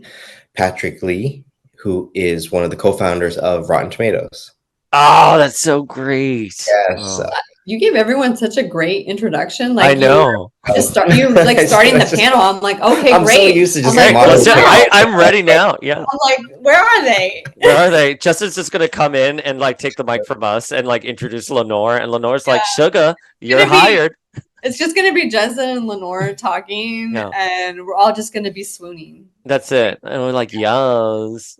Patrick Lee, who is one of the co-founders of Rotten Tomatoes. Oh, that's so great. Yes. You gave everyone such a great introduction. I know. Starting the panel. I'm like, okay, I'm great. so used to just I'm ready now. Yeah. I'm like, where are they? Where are they? Justin's just gonna come in and like take the mic from us and like introduce Lenore, and Lenore's like, Sugar, you're hired. It's just gonna be Justin and Lenore talking, and we're all just gonna be swooning. That's it. And we're like, yes.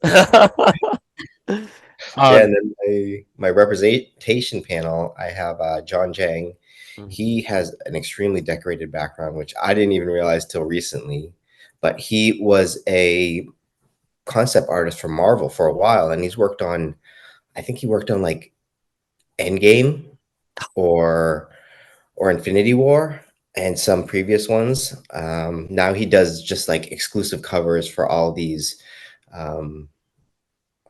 And then my representation panel, I have John Jang. He has an extremely decorated background, which I didn't even realize till recently. But he was a concept artist for Marvel for a while, and I think he worked on like Endgame or Infinity War and some previous ones. Now he does just like exclusive covers for all these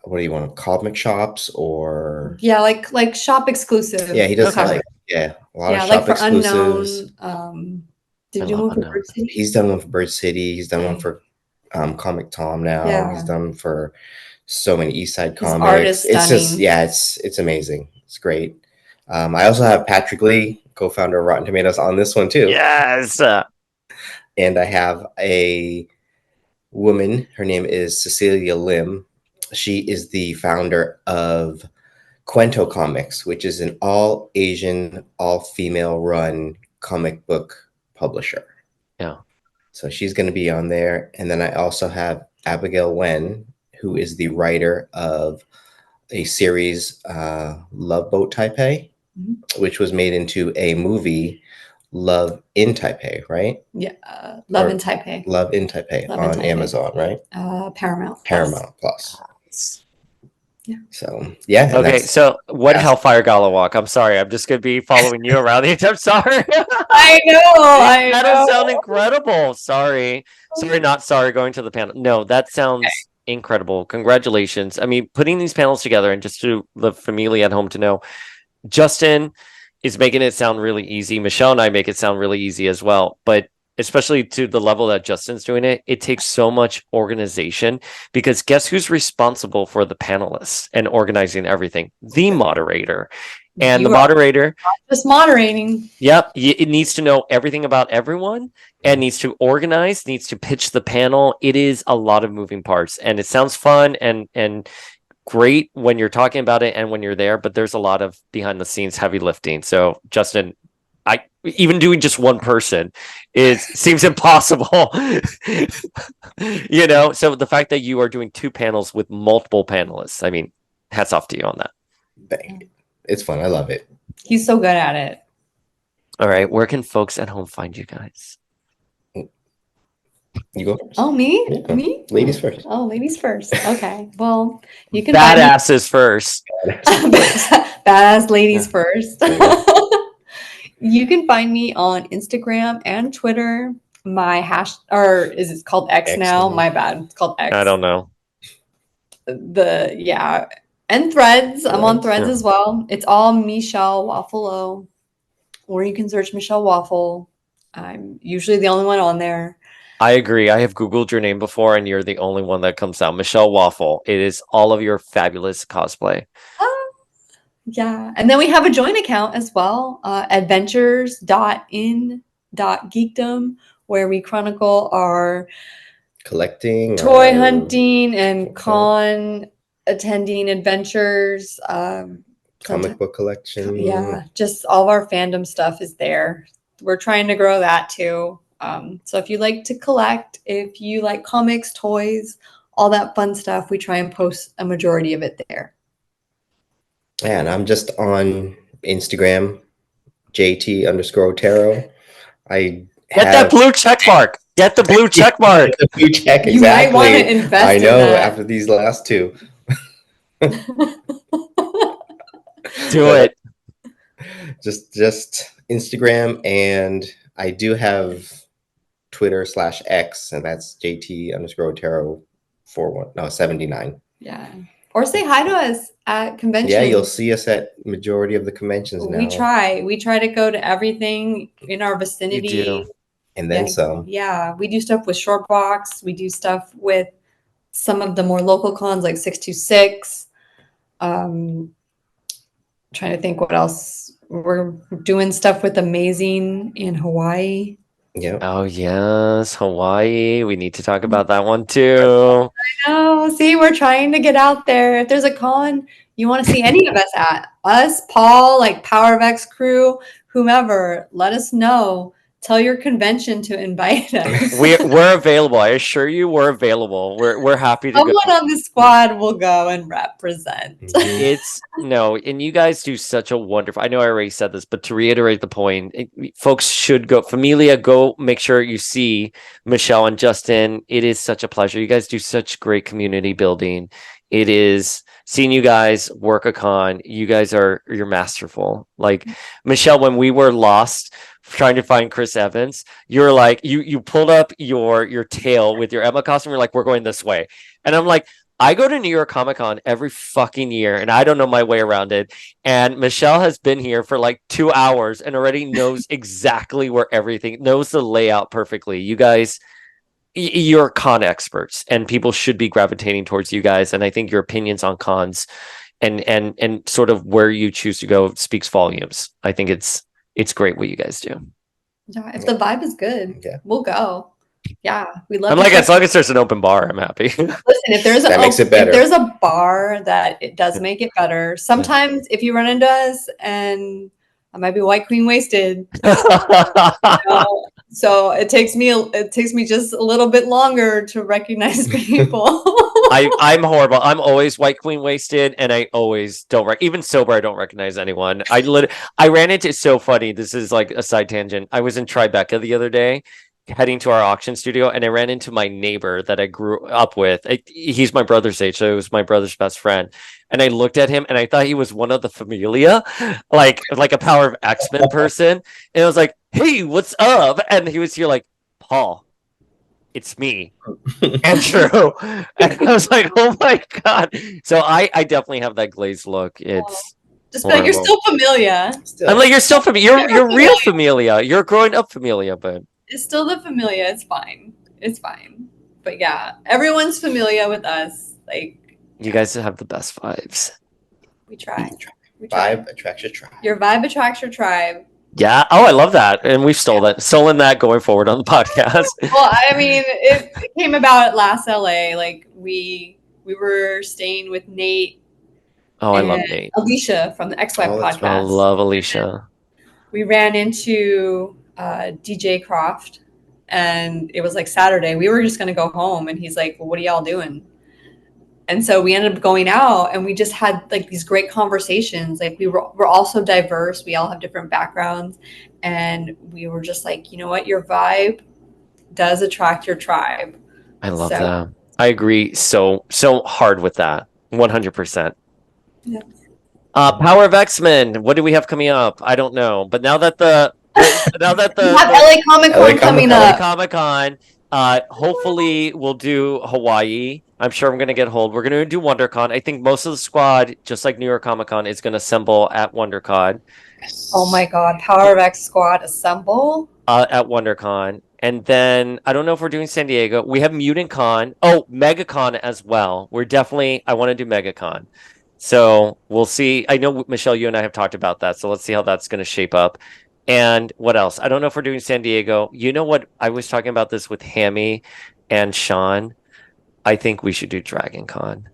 what do you want, comic shops or like shop exclusive. Yeah, he does a lot of shop for exclusives. Unknown. Did you do one for Bird City? He's done one for Bird City. He's done one for Comic Tom now. Yeah. He's done for so many East Side Comics. It's just it's amazing. It's great. I also have Patrick Lee, co-founder of Rotten Tomatoes, on this one too. Yes. And I have a woman. Her name is Cecilia Lim. She is the founder of Cuento Comics, which is an all Asian, all female run comic book publisher. Yeah. So she's going to be on there. And then I also have Abigail Wen, who is the writer of a series, Love Boat Taipei, which was made into a movie, Love in Taipei, right? Yeah, Love in Taipei. Love in Taipei on Amazon, right? Paramount Plus. So yeah. and Okay, that's- so what Yes. Hellfire Gala walk? I'm sorry, I'm just gonna be following you around the I'm sorry. I know. That'll sound incredible. Sorry. Not sorry going to the panel. No, that sounds incredible. Congratulations. I mean, putting these panels together and just to the family at home to know, Justin is making it sound really easy. Michelle and I make it sound really easy as well. But especially to the level that Justin's doing it, it takes so much organization because guess who's responsible for the panelists and organizing everything? The moderator. And You the are moderator, just moderating. yep, it needs to know everything about everyone and needs to organize, needs to pitch the panel. It is a lot of moving parts and it sounds fun and great when you're talking about it and when you're there, but there's a lot of behind the scenes heavy lifting. So Justin, I even doing just one person seems impossible. So the fact that you are doing 2 panels with multiple panelists, I mean, hats off to you on that. Thank you. It's fun. I love it. He's so good at it. All right, where can folks at home find you guys? You go first. Oh, me? Yeah. Me? Ladies first. Oh, ladies first. Okay. Well, you can find me- Badasses first. Badass ladies Yeah. first. You can find me on Instagram and Twitter. My hash, or is it called X X now? now. My bad. It's called X. I don't know. And Threads. I'm on Threads, Threads yeah. as well. It's all Michelle Waffalo, or you can search Michelle Waffle. I'm usually the only one on there. I agree. I have Googled your name before, and you're the only one that comes out. Michelle Waffle. It is all of your fabulous cosplay. Yeah. And then we have a joint account as well, adventures.in.geekdom, where we chronicle our Collecting. toy or- hunting and Okay. con attending adventures. Comic book collection. Yeah, just all of our fandom stuff is there. We're trying to grow that too. So if you like to collect, if you like comics, toys, all that fun stuff, we try and post a majority of it there. Yeah, and I'm just on Instagram, JT_Otero. I Get that blue check mark. Get the blue check mark. The blue check, You might want to exactly. invest I in know that. after these last 2. Do it. Just Instagram, and I do have Twitter/X, and that's JT_Otero 79. Yeah. Or say hi to us at conventions. Yeah, you'll see us at majority of the conventions now. We try to go to everything in our vicinity. You do. And then Yeah. some. Yeah, we do stuff with Shortbox. We do stuff with some of the more local cons like 626. Trying to think what else. We're doing stuff with Amazing in Hawaii. Yeah. Oh yes, Hawaii. We need to talk about that one too. Oh, see, we're trying to get out there. If there's a con you want to see any of us at, us, Paul, like Power of X crew, whomever, let us know. Tell your convention to invite us. We're available. I assure you, we're available. We're happy to go. Someone on the squad will go and represent. It's no, and you guys do such a wonderful. I know I already said this, but to reiterate the point, folks should go. Familia, go make sure you see Michelle and Justin. It is such a pleasure. You guys do such great community building. It is seeing you guys work a con. You guys you're masterful. Like Michelle, when we were lost trying to find Chris Evans, you're like you pulled up your tail with your Emma costume. You're like, we're going this way, and I'm like, I go to New York Comic Con every fucking year, and I don't know my way around it. And Michelle has been here for like 2 hours and already knows exactly where everything knows the layout perfectly. You guys, you're con experts, and people should be gravitating towards you guys. And I think your opinions on cons and sort of where you choose to go speaks volumes. I think it's great what you guys do. Yeah, if the vibe is good, Yeah. we'll go. Yeah, we love. I'm like, as long as there's an open bar, I'm happy. Listen, if there's That makes it better. if there's a bar that it does make it better. Sometimes if you run into us and I might be white queen wasted, so it takes me just a little bit longer to recognize people. I'm horrible. I'm always white queen wasted, and I always don't even sober. I don't recognize anyone. I ran into, it's so funny. This is like a side tangent. I was in Tribeca the other day, heading to our auction studio, and I ran into my neighbor that I grew up with. He's my brother's age, so it was my brother's best friend. And I looked at him, and I thought he was one of the Familia, like a Power of X-Men person. And I was like, "Hey, what's up?" And he was here like, "Paul, it's me, Andrew." And I was like, "Oh my god!" So I definitely have that glazed look. It's Just be like, you're horrible. still familiar. Still, I'm like, you're still familiar. You're real Familia. You're growing up Familia, but It's still the familiar. It's fine. It's fine. But yeah, everyone's familiar with us. Like you guys have the best vibes. we try. We try. vibe attracts your tribe. Your vibe attracts your tribe. Yeah. Oh, I love that. And we've stolen that going forward on the podcast. Well, I mean, it came about at Last LA. Like we were staying with Nate Oh, I love and Nate. Alicia from the X-Wife Oh, that's podcast. right. I love Alicia. We ran into DJ Croft, and it was like Saturday. We were just gonna go home, and he's like, "Well, what are y'all doing?" And so we ended up going out, and we just had like these great conversations. Like we're all so diverse. We all have different backgrounds, and we were just like, you know what, your vibe does attract your tribe. I love So- that. I agree so hard with that. 100%. Yeah. Power of X-Men. What do we have coming up? I don't know. But now that the We have LA Comic Con LA coming Comic-Con. up. Comic-Con, hopefully we'll do Hawaii. I'm sure I'm going to get hold. We're going to do WonderCon. I think most of the squad, just like New York Comic Con, is going to assemble at WonderCon. Oh my God, Power of X Squad assemble. At WonderCon. And then I don't know if we're doing San Diego. We have Mutant Con. Oh, MegaCon as well. I want to do MegaCon. So we'll see. I know, Michelle, you and I have talked about that. So let's see how that's going to shape up. And what else? I don't know if we're doing San Diego. You know what? I was talking about this with Hammy and Sean. I think we should do Dragon Con.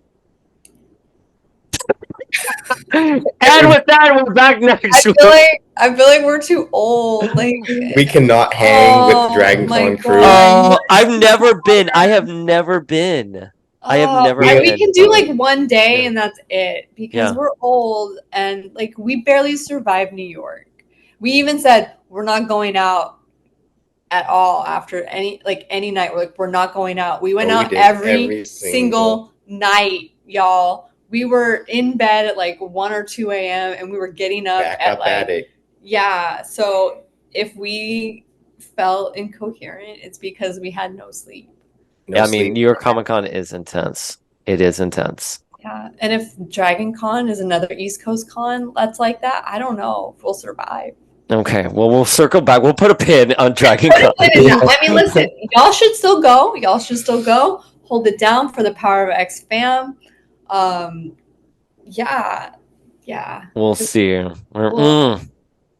And with that, we're back next week. I feel like we're too old. Like We cannot hang with Oh the Dragon my Con God. crew. Oh, I've never been. I have never been. I have never we been. can do like one day Yeah. and that's it because Yeah. we're old and like we barely survived New York. We even said we're not going out at all after any night. We're not going out. We went Oh, we out did every every single night, y'all. We were in bed at like 1 or 2 a.m. and we were getting up Back at up like at it. yeah. So if we felt incoherent, it's because we had no sleep. No Yeah, I mean, sleep. New York Comic Con is intense. It is intense. Yeah, and if Dragon Con is another East Coast con that's like that, I don't know if we'll survive. Okay, well, we'll circle back. We'll put a pin on Dragon Con. I mean, listen, y'all should still go. Y'all should still go. Hold it down for the Power of X fam. Yeah. We'll see. Well,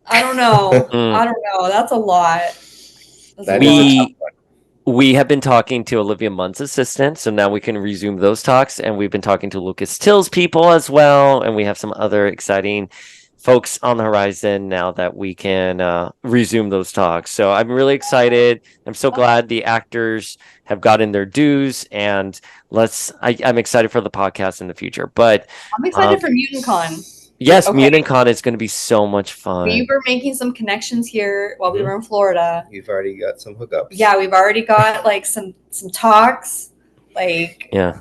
I don't know. Mm. I don't know. That's a lot. That's That a is lot. a tough one. We have been talking to Olivia Munn's assistant, so now we can resume those talks. And we've been talking to Lucas Till's people as well. And we have some other exciting folks on the horizon now that we can resume those talks. So I'm really excited. I'm so glad the actors have gotten their dues, and I'm excited for the podcast in the future. But I'm excited for Mutant Con. yes, Okay. Mutant Con is going to be so much fun. We were making some connections here while we Mhm. were in Florida. You've already got some hookups. Yeah, we've already got like some talks. Like Yeah.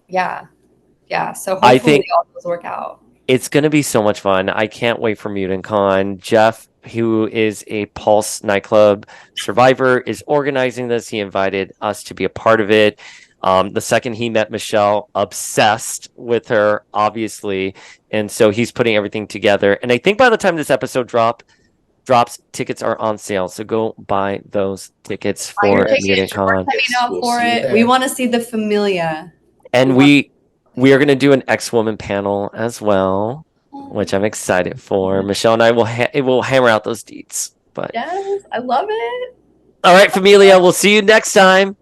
yeah. So I hopefully think- all those work out. It's going to be so much fun. I can't wait for Mutant Con. Jeff, who is a Pulse nightclub survivor, is organizing this. He invited us to be a part of it. The second he met Michelle, obsessed with her, obviously. And so he's putting everything together. And I think by the time this episode drops, tickets are on sale. So go buy those tickets Buy your for tickets. Mutant We're Con. coming out We'll for see you it. there. We want to see the Familia. And we are going to do an X-Woman panel as well, which I'm excited for. Michelle and I will hammer out those deets. But Yes, I love it. all right, Familia, we'll see you next time.